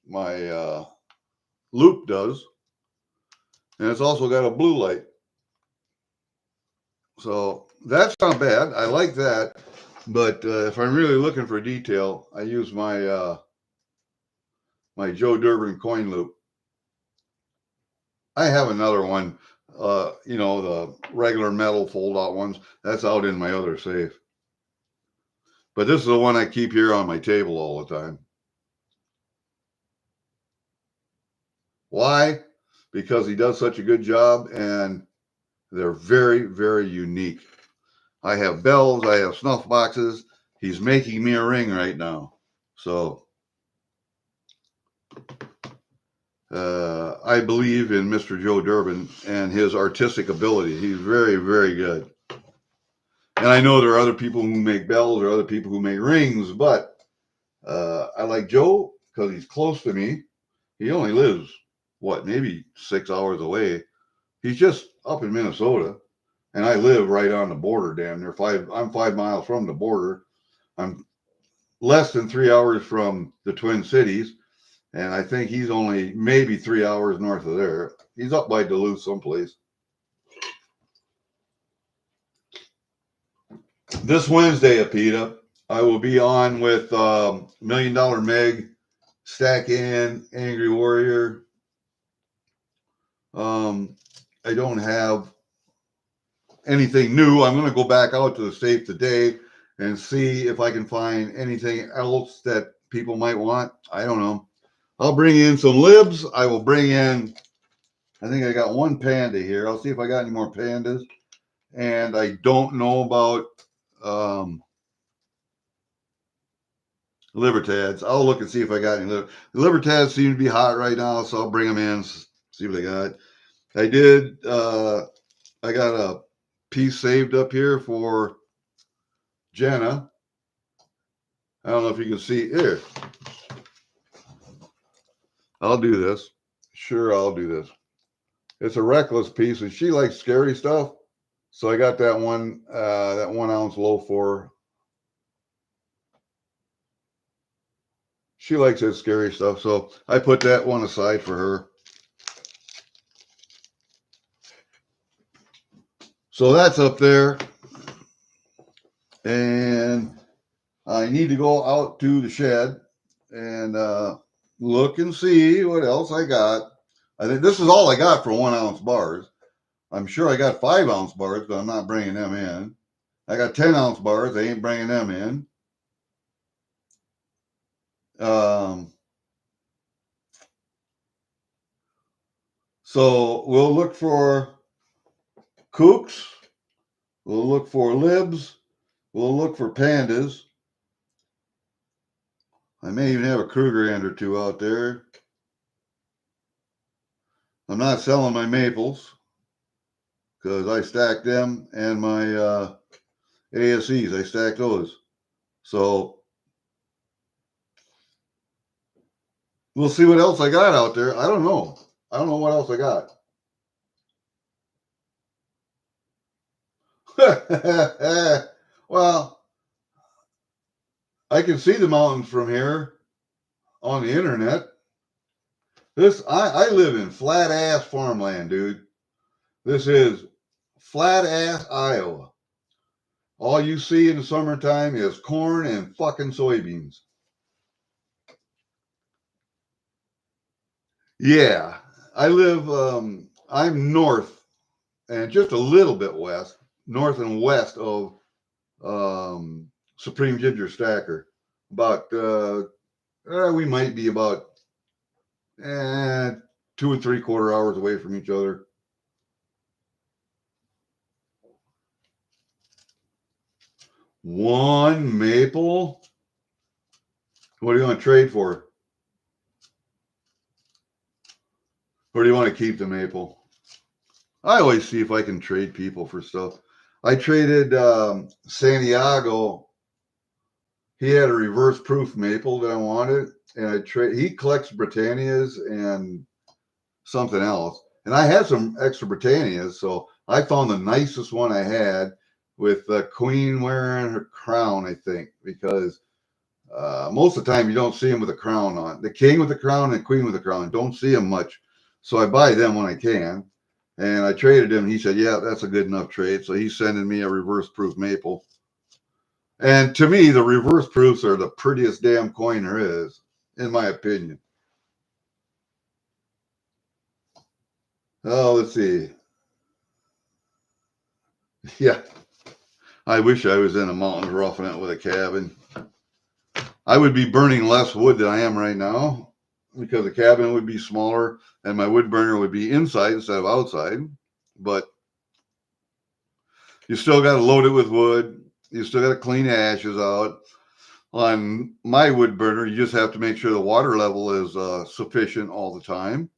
my Loop does. And it's also got a blue light. So that's not bad. I like that. But if I'm really looking for detail, I use my my Joe Durbin coin loop. I have another one, you know, the regular metal fold-out ones. That's out in my other safe. But this is the one I keep here on my table all the time. Why? Because he does such a good job, and they're very, very unique. I have bells. I have snuff boxes. He's making me a ring right now. So I believe in Mr. Joe Durbin and his artistic ability. He's very, very good. And I know there are other people who make bells or other people who make rings, but I like Joe because he's close to me. He only lives, what, maybe 6 hours away. He's just up in Minnesota, and I live right on the border, damn near I'm 5 miles from the border. I'm less than 3 hours from the Twin Cities, and I think he's only maybe 3 hours north of there. He's up by Duluth someplace. This Wednesday, Apita, I will be on with $1 Million Meg Stack in, Angry Warrior. I don't have anything new. I'm going to go back out to the safe today and see if I can find anything else that people might want. I don't know. I'll bring in some libs. I will bring in, I think I got one panda here. I'll see if I got any more pandas. And I don't know about Libertads. I'll look and see if I got any. The Libertads seem to be hot right now, so I'll bring them in, see what I got. I got a piece saved up here for Jenna. I don't know if you can see here. I'll do this. Sure, I'll do this. It's a reckless piece, and she likes scary stuff. So I got that 1 ounce loaf for her. She likes that scary stuff, so I put that one aside for her. So that's up there. And I need to go out to the shed and look and see what else I got. I think this is all I got for 1 ounce bars. I'm sure I got 5 ounce bars, but I'm not bringing them in. I got 10 ounce bars. I ain't bringing them in. So we'll look for kooks. We'll look for libs. We'll look for pandas. I may even have a Kruger end or two out there. I'm not selling my maples because I stacked them, and my ASEs, I stacked those. So we'll see what else I got out there. I don't know. I don't know what else I got. Well, I can see the mountains from here on the internet. I live in flat ass farmland, dude. This is flat ass Iowa. All you see in the summertime is corn and fucking soybeans. Yeah, I live, I'm north and just a little bit west, north and west of Supreme Ginger Stacker. About, we might be about 2 3/4 hours away from each other. One maple. What do you want to trade for? Or do you want to keep the maple? I always see if I can trade people for stuff. I traded Santiago. He had a reverse proof maple that I wanted, and he collects Britannias and something else. And I had some extra Britannias, so I found the nicest one I had with the queen wearing her crown, I think, because most of the time you don't see them with a crown on. The king with the crown and queen with the crown, don't see them much. So I buy them when I can. And I traded him. He said, yeah, that's a good enough trade. So he's sending me a reverse proof maple. And to me, the reverse proofs are the prettiest damn coin there is, in my opinion. Oh, let's see. Yeah. I wish I was in the mountains roughing it with a cabin. I would be burning less wood than I am right now because the cabin would be smaller and my wood burner would be inside instead of outside. But you still got to load it with wood. You still got to clean the ashes out. On my wood burner, you just have to make sure the water level is sufficient all the time.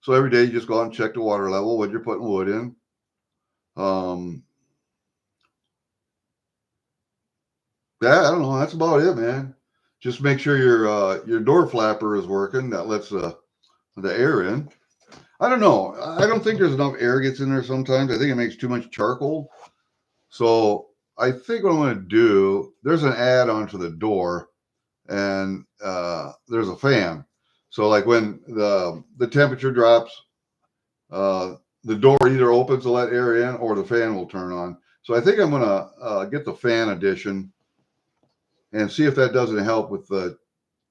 So every day you just go out and check the water level, what you're putting wood in. Yeah, I don't know. That's about it, man. Just make sure your door flapper is working. That lets the air in. I don't know. I don't think there's enough air gets in there sometimes. I think it makes too much charcoal. So I think what I'm going to do, there's an add onto the door, and there's a fan. So like when the temperature drops, the door either opens to let air in or the fan will turn on. So I think I'm going to get the fan edition and see if that doesn't help with the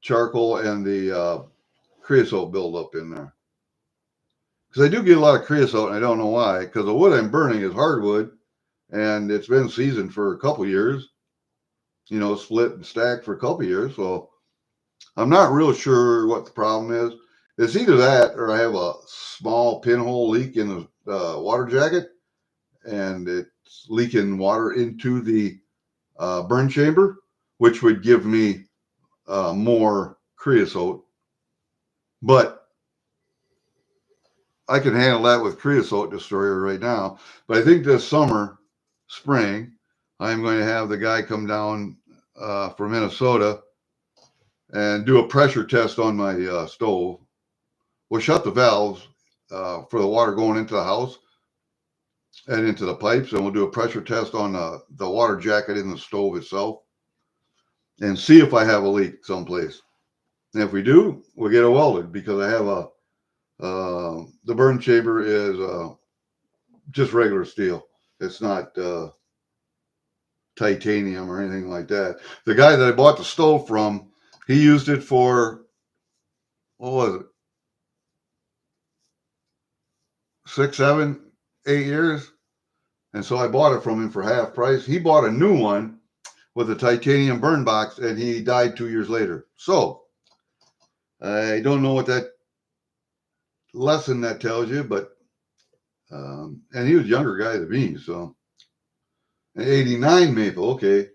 charcoal and the creosote buildup in there. Because I do get a lot of creosote, and I don't know why. Because the wood I'm burning is hardwood, and it's been seasoned for a couple years. You know, split and stacked for a couple years. So I'm not real sure what the problem is. It's either that or I have a small pinhole leak in the water jacket, and it's leaking water into the burn chamber, which would give me more creosote. But I can handle that with creosote destroyer right now. But I think this summer, spring, I'm going to have the guy come down from Minnesota and do a pressure test on my stove. We'll shut the valves for the water going into the house and into the pipes, and we'll do a pressure test on the water jacket in the stove itself and see if I have a leak someplace. And if we do, we'll get it welded, because I have the burn chamber is just regular steel. It's not titanium or anything like that. The guy that I bought the stove from, he used it for, what was it, 6, 7, 8 years. And so I bought it from him for half price. He bought a new one with a titanium burn box, and he died 2 years later. So I don't know what that lesson that tells you, but and he was a younger guy than me. So an 89 maple, okay.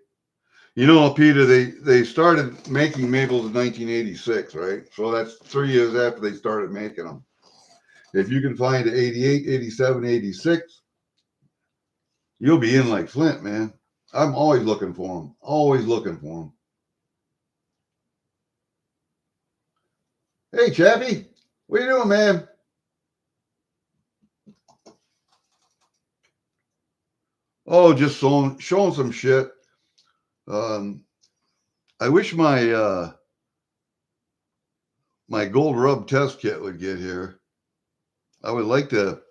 You know, Peter, they started making maples in 1986, right? So that's 3 years after they started making them. If you can find an 88, 87, 86, you'll be in like Flint, man. I'm always looking for them. Always looking for them. Hey, Chappie, what you doing, man? Oh, just showing some shit. I wish my my gold rub test kit would get here. I would like to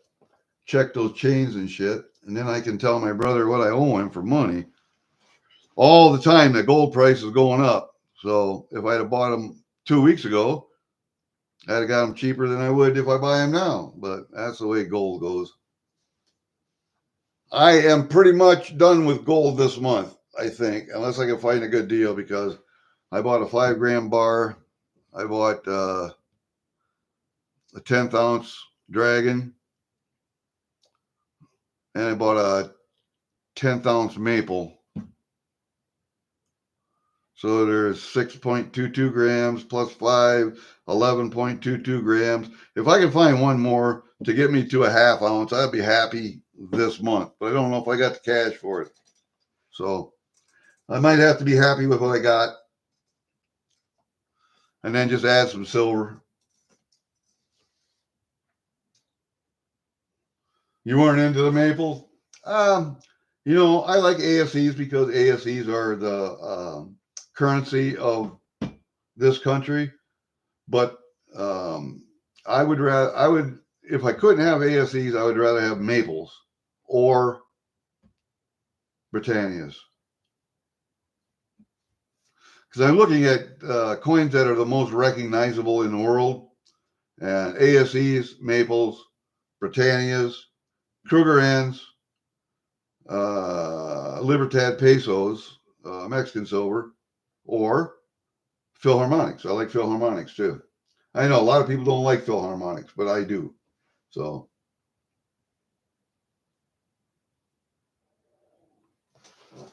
check those chains and shit, and then I can tell my brother what I owe him for money. All the time, the gold price is going up. So if I'd have bought them 2 weeks ago, I'd have got them cheaper than I would if I buy them now. But that's the way gold goes. I am pretty much done with gold this month, I think, unless I can find a good deal, because I bought a 5-gram bar. I bought a 1/10 ounce dragon, and I bought a 1/10 ounce maple. So there's 6.22 grams plus 5, 11.22 grams. If I can find one more to get me to a 1/2 ounce, I'd be happy this month. But I don't know if I got the cash for it. So I might have to be happy with what I got, and then just add some silver. You weren't into the maples? You know, I like ASEs because ASEs are the currency of this country. But I would, if I couldn't have ASEs, I would rather have maples or Britannias. Because I'm looking at coins that are the most recognizable in the world, and ASEs, maples, Britannias, Krugerrands, Libertad pesos, Mexican silver, or Philharmonics. I like Philharmonics too. I know a lot of people don't like Philharmonics, but I do. So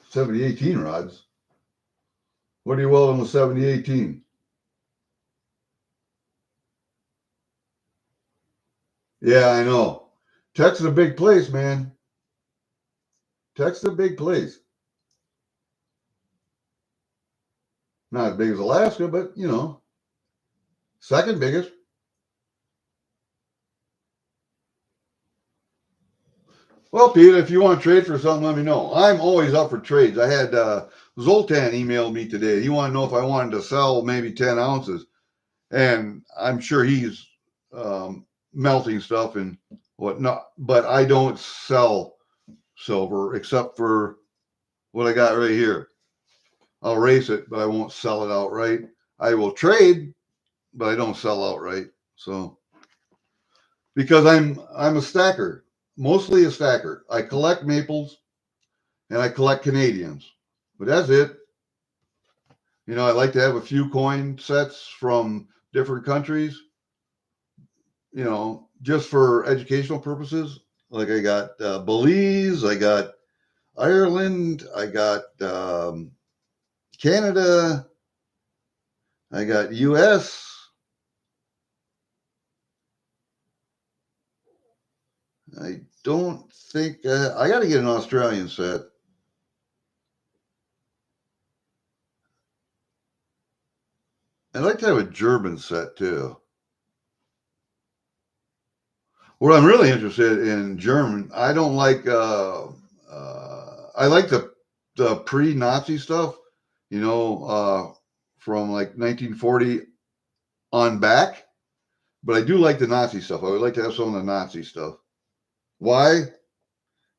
7018 rods. What are you welding with 7018? Yeah, I know. Texas is a big place, man. Texas is a big place. Not as big as Alaska, but you know, second biggest. Well, Pete, if you want to trade for something, let me know. I'm always up for trades. I had Zoltan emailed me today. He wanted to know if I wanted to sell maybe 10 ounces. And I'm sure he's melting stuff and whatnot. But I don't sell silver except for what I got right here. I'll race it, but I won't sell it outright. I will trade, but I don't sell outright. So because I'm a stacker, mostly a stacker. I collect maples and I collect Canadians, but that's it. You know, I like to have a few coin sets from different countries, you know, just for educational purposes. Like I got Belize, I got Ireland, I got Canada, I got US. I don't think I got to get an Australian set. I'd like to have a German set too. What I'm really interested in German, I don't like. I like the pre-Nazi stuff, you know, from like 1940 on back. But I do like the Nazi stuff. I would like to have some of the Nazi stuff. Why?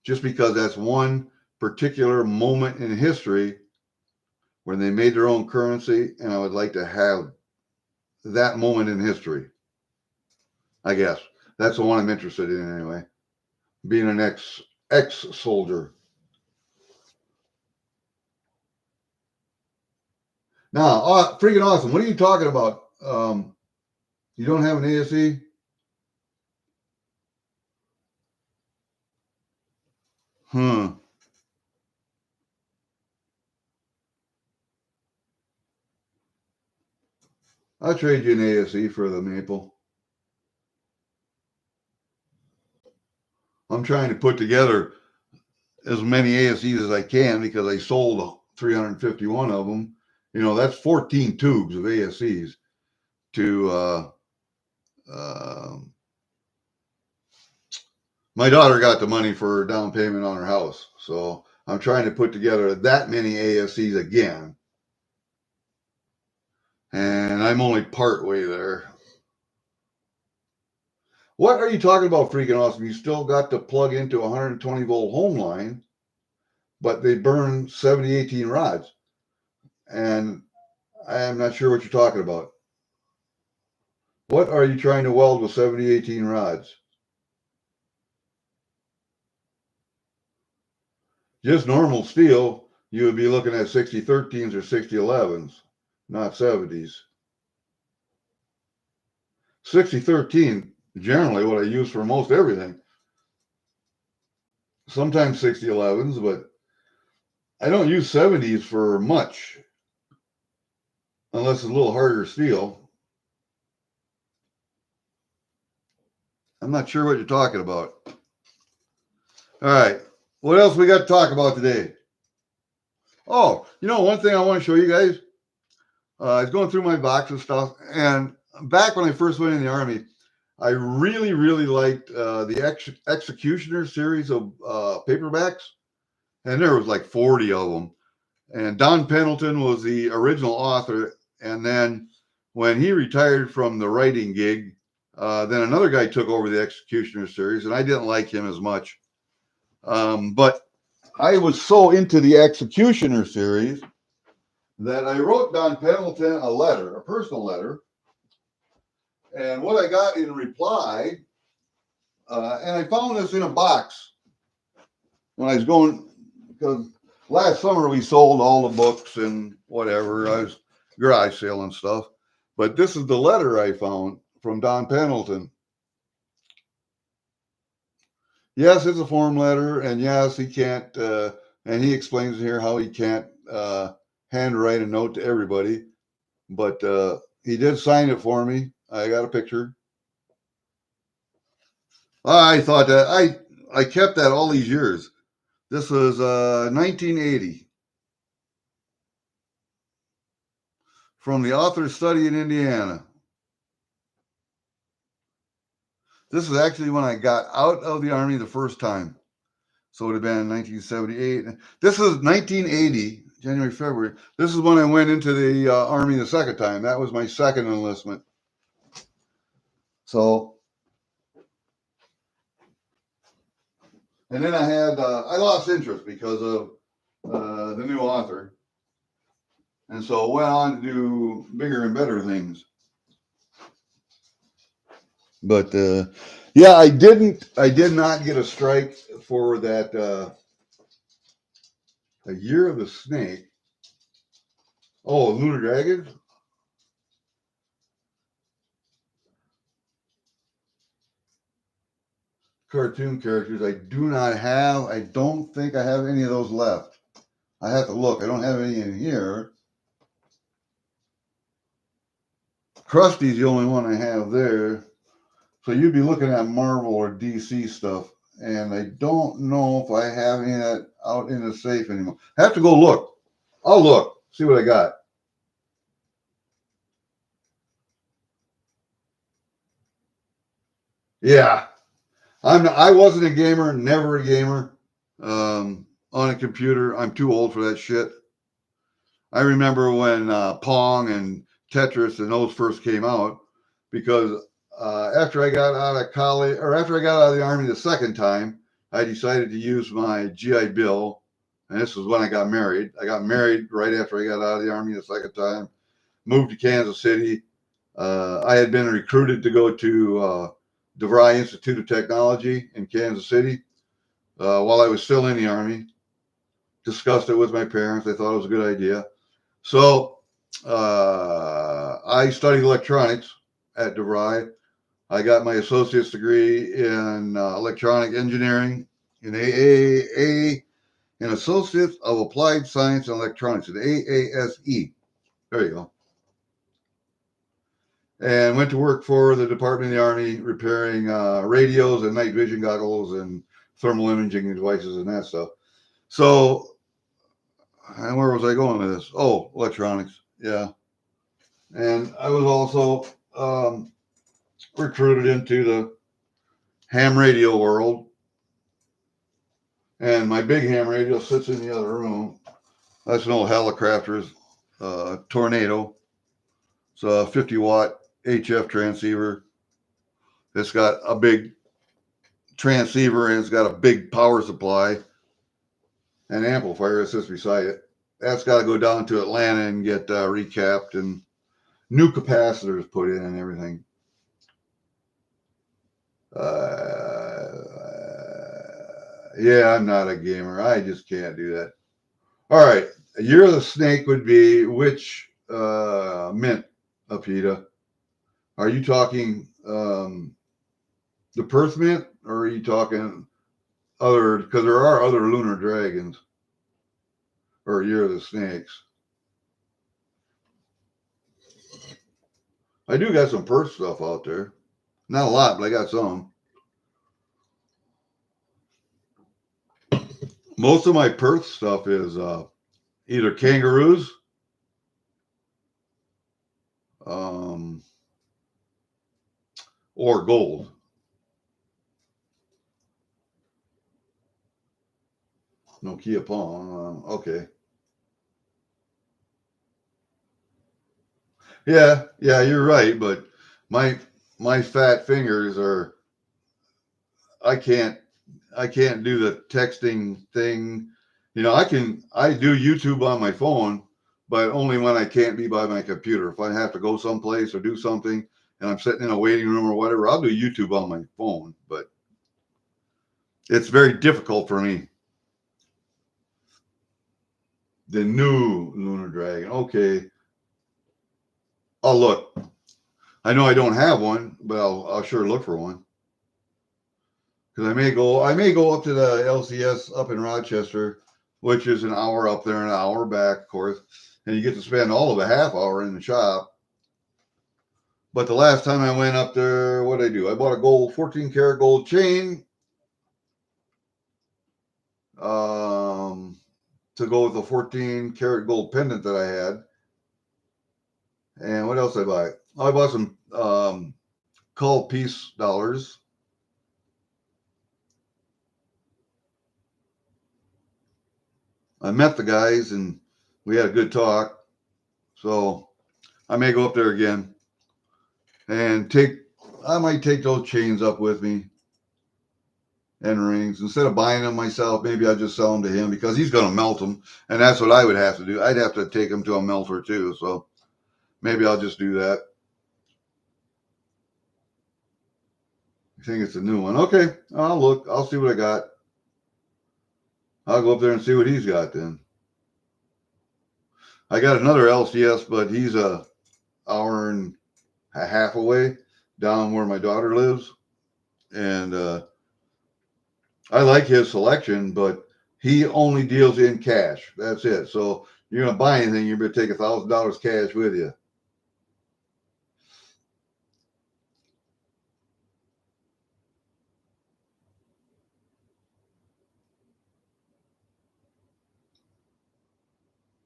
Just because that's one particular moment in history when they made their own currency, and I would like to have that moment in history. I guess that's the one I'm interested in anyway. Being an ex soldier. Now, freaking awesome. What are you talking about? You don't have an ASE? Hmm. I'll trade you an ASE for the maple. I'm trying to put together as many ASEs as I can because I sold 351 of them. You know, that's 14 tubes of ASEs to my daughter got the money for down payment on her house. So I'm trying to put together that many ASEs again. And I'm only part way there. What are you talking about, freaking awesome? You still got to plug into a 120 volt home line, but they burn 7018 rods. And I am not sure what you're talking about. What are you trying to weld with 7018 rods? Just normal steel, you would be looking at 6013s or 6011s, not 70s. 6013, generally what I use for most everything. Sometimes 6011s, but I don't use 70s for much unless it's a little harder steel. I'm not sure what you're talking about. All right. What else we got to talk about today? Oh, you know, one thing I want to show you guys. I was going through my box and stuff, and back when I first went in the Army, I really, really liked the Executioner series of paperbacks, and there was like 40 of them. And Don Pendleton was the original author, and then when he retired from the writing gig, then another guy took over the Executioner series, and I didn't like him as much. But I was so into the Executioner series that I wrote Don Pendleton a letter, a personal letter. And what I got in reply, and I found this in a box when I was going, because last summer we sold all the books and whatever. I was garage sale and stuff. But this is the letter I found from Don Pendleton. Yes, it's a form letter, and yes, he can't, and he explains here how he can't handwrite a note to everybody, but he did sign it for me. I got a picture. I thought that I kept that all these years. This was 1980 from the author's study in Indiana. This is actually when I got out of the Army the first time. So it would have been 1978. This is 1980, January, February. This is when I went into the Army the second time. That was my second enlistment. So, and then I lost interest because of the new author. And so went on to do bigger and better things. But yeah, I did not get a strike for that a year of the snake. Oh, Lunar Dragon? Cartoon characters. I don't think I have any of those left. I have to look. I don't have any in here. Krusty's the only one I have there. So you'd be looking at Marvel or DC stuff. And I don't know if I have any of that out in the safe anymore. I have to go look. I'll look. See what I got. Yeah. I wasn't a gamer, never a gamer. On a computer. I'm too old for that shit. I remember when Pong and Tetris and those first came out, because after I got out of college, or after I got out of the Army the second time, I decided to use my GI Bill, and this was when I got married. I got married right after I got out of the Army the second time, moved to Kansas City. I had been recruited to go to DeVry Institute of Technology in Kansas City while I was still in the Army. Discussed it with my parents. They thought it was a good idea. So I studied electronics at DeVry. I got my associate's degree in electronic engineering, in AAA, an Associate of Applied Science and Electronics, an AASE. There you go. And went to work for the Department of the Army repairing radios and night vision goggles and thermal imaging devices and that stuff. So, and where was I going with this? Oh, electronics. Yeah. And I was also recruited into the ham radio world. And my big ham radio sits in the other room. That's an old Hallicrafters Tornado. It's a 50 watt HF transceiver. It's got a big transceiver and it's got a big power supply and amplifier that sits beside it. That's got to go down to Atlanta and get recapped and new capacitors put in and everything. Yeah, I'm not a gamer. I just can't do that. All right. A year of the snake would be which mint, Apita? Are you talking the Perth mint, or are you talking other? Because there are other lunar dragons, or year of the snakes. I do got some Perth stuff out there. Not a lot, but I got some. Most of my Perth stuff is either kangaroos, or gold. Nokia Palm. Okay. Yeah, you're right, but my fat fingers are I can't do the texting thing. You know, I do YouTube on my phone, but only when I can't be by my computer. If I have to go someplace or do something and I'm sitting in a waiting room or whatever, I'll do YouTube on my phone, but it's very difficult for me. The new Lunar Dragon. Okay. I'll look. I know I don't have one, but I'll sure look for one. Because I may go up to the LCS up in Rochester, which is an hour up there, an hour back, of course, and you get to spend all of a half hour in the shop. But the last time I went up there, what did I do? I bought a 14 karat gold chain to go with the 14 karat gold pendant that I had. And what else did I buy? I bought some cull piece dollars. I met the guys and we had a good talk. So I may go up there again and I might take those chains up with me. and rings. Instead of buying them myself, maybe I just sell them to him because he's going to melt them. And that's what I would have to do. I'd have to take them to a melter too. So maybe I'll just do that. I think it's a new one. Okay, I'll look. I'll see what I got. I'll go up there and see what he's got then. I got another LCS, but he's a hour and a half away down where my daughter lives. And I like his selection, but he only deals in cash. That's it. So you're going to buy anything, you better take $1,000 cash with you.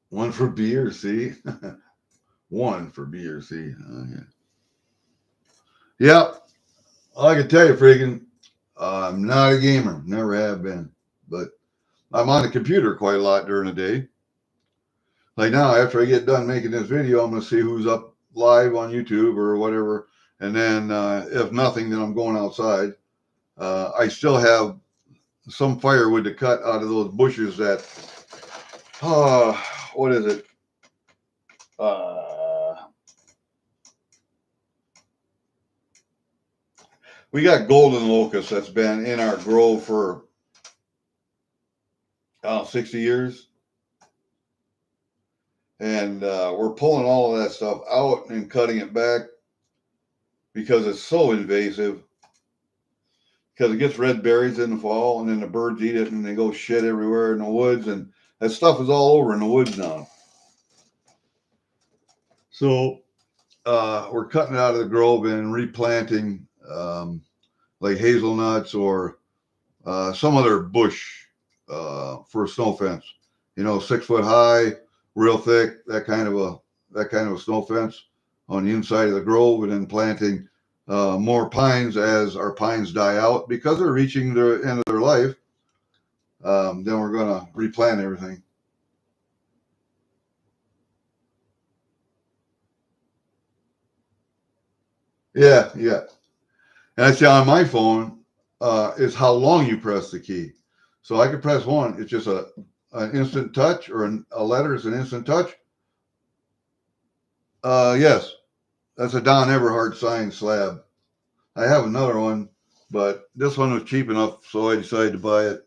One for B or C. One for B or C. Okay. Yeah, I can tell you, freaking, I'm not a gamer. Never have been. But I'm on the computer quite a lot during the day. Like now, after I get done making this video, I'm going to see who's up live on YouTube or whatever. And then if nothing, then I'm going outside. I still have some firewood to cut out of those bushes that, what is it? We got golden locust that's been in our grove for 60 years. And we're pulling all of that stuff out and cutting it back because it's so invasive. Because it gets red berries in the fall, and then the birds eat it, and they go shit everywhere in the woods, and that stuff is all over in the woods now. So we're cutting it out of the grove and replanting like hazelnuts or some other bush for a snow fence. 6 foot high, real thick, that kind of a snow fence on the inside of the grove, and then planting more pines as our pines die out because they're reaching the end of their life. Then we're going to replant everything. Yeah. And I see on my phone is how long you press the key. So I can press one. It's just an instant touch, or a letter is an instant touch. Yes, that's a Don Everhart signed slab. I have another one, but this one was cheap enough, so I decided to buy it.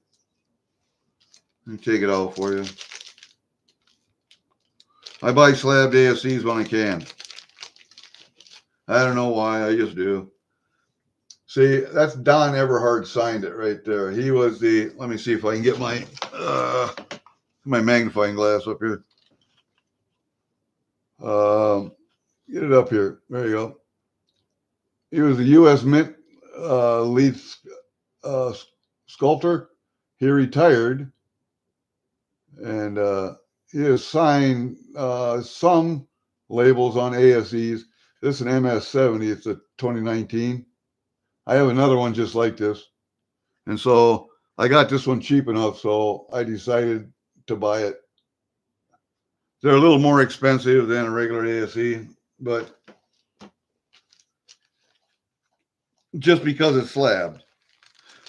Let me take it out for you. I buy slabbed ASCs when I can. I don't know why, I just do. See, that's Don Everhart signed it right there. He was let me see if I can get my magnifying glass up here. Get it up here. There you go. He was the U.S. Mint lead sculptor. He retired, and he has signed some labels on ASEs. This is an MS-70. It's a 2019. I have another one just like this. And so I got this one cheap enough, so I decided to buy it. They're a little more expensive than a regular ASE, but just because it's slabbed.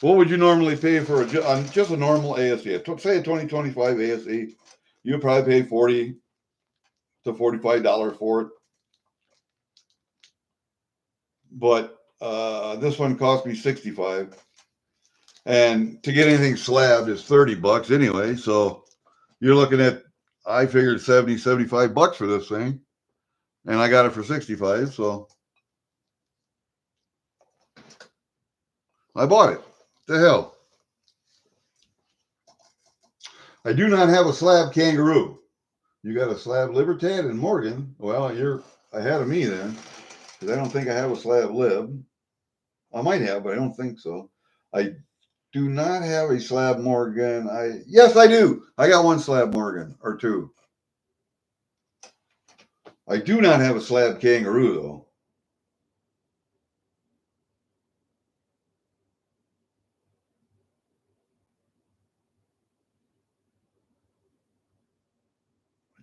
What would you normally pay for just a normal ASE? Say a 2025 ASE, you'd probably pay $40 to $45 for it. But this one cost me $65. And to get anything slabbed is $30 anyway. So you're looking at, I figured $75 for this thing. And I got it for $65. So I bought it. The hell. I do not have a slab kangaroo. You got a slab Libertad and Morgan. Well, you're ahead of me then, because I don't think I have a slab lib. I might have, but I don't think so. I do not have a slab Morgan. Yes, I do. I got one slab Morgan or two. I do not have a slab kangaroo though.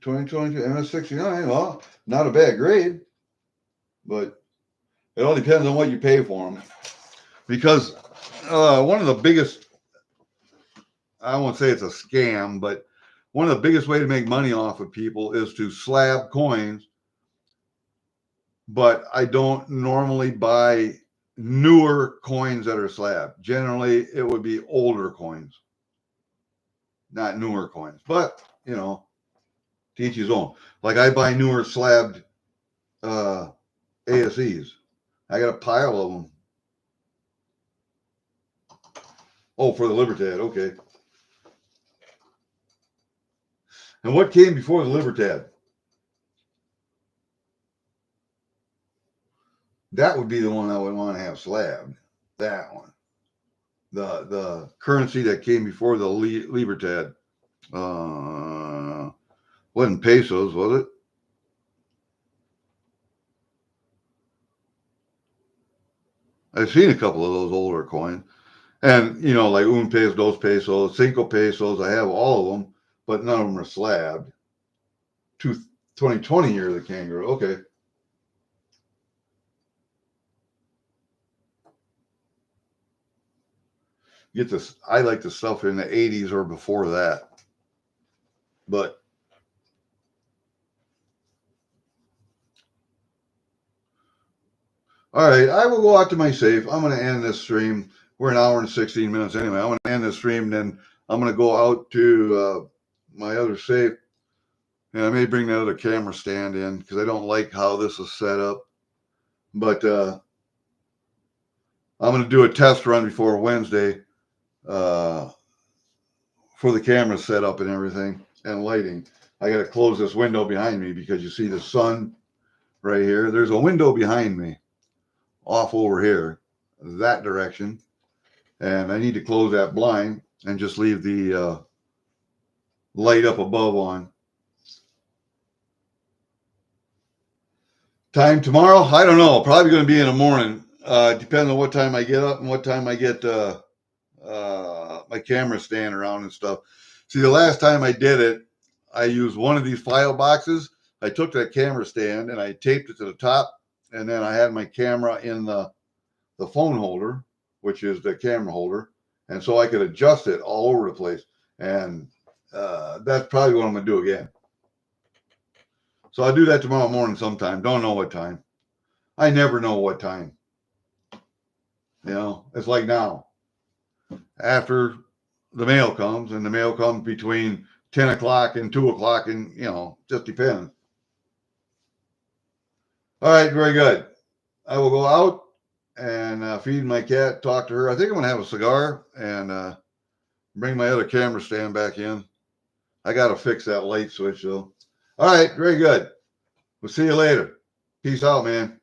(2022) MS-69. Well, not a bad grade, but it all depends on what you pay for them. Because one of the biggest I won't say it's a scam, but one of the biggest way to make money off of people is to slab coins. But I don't normally buy newer coins that are slabbed. Generally, it would be older coins, not newer coins. But, you know, to each his own. Like I buy newer slabbed ASEs. I got a pile of them. Oh, for the Libertad, okay. And what came before the Libertad? That would be the one I would want to have slabbed. That one. The currency that came before the Libertad. Wasn't pesos, was it? I've seen a couple of those older coins. And, you know, like un peso, dos pesos, cinco pesos, I have all of them, but none of them are slabbed. 2020 year of the kangaroo, okay. Get this, I like the stuff in the 80s or before that. But all right, I will go out to my safe. I'm going to end this stream. We're an hour and 16 minutes anyway. I'm going to end this stream, then I'm going to go out to my other safe. And I may bring that other camera stand in because I don't like how this is set up. But I'm going to do a test run before Wednesday for the camera setup and everything and lighting. I got to close this window behind me because you see the sun right here. There's a window behind me off over here, that direction. And I need to close that blind and just leave the light up above on. Time tomorrow? I don't know. Probably going to be in the morning. Depending on what time I get up and what time I get my camera stand around and stuff. See, the last time I did it, I used one of these file boxes. I took that camera stand and I taped it to the top, and then I had my camera in the phone holder, which is the camera holder, and so I could adjust it all over the place. And that's probably what I'm going to do again. So I'll do that tomorrow morning sometime. Don't know what time. I never know what time. You know, it's like now. After the mail comes, and the mail comes between 10 o'clock and 2 o'clock, and, you know, just depends. All right, very good. I will go out and feed my cat, talk to her. I think I'm going to have a cigar and bring my other camera stand back in. I got to fix that light switch, though. All right, very good. We'll see you later. Peace out, man.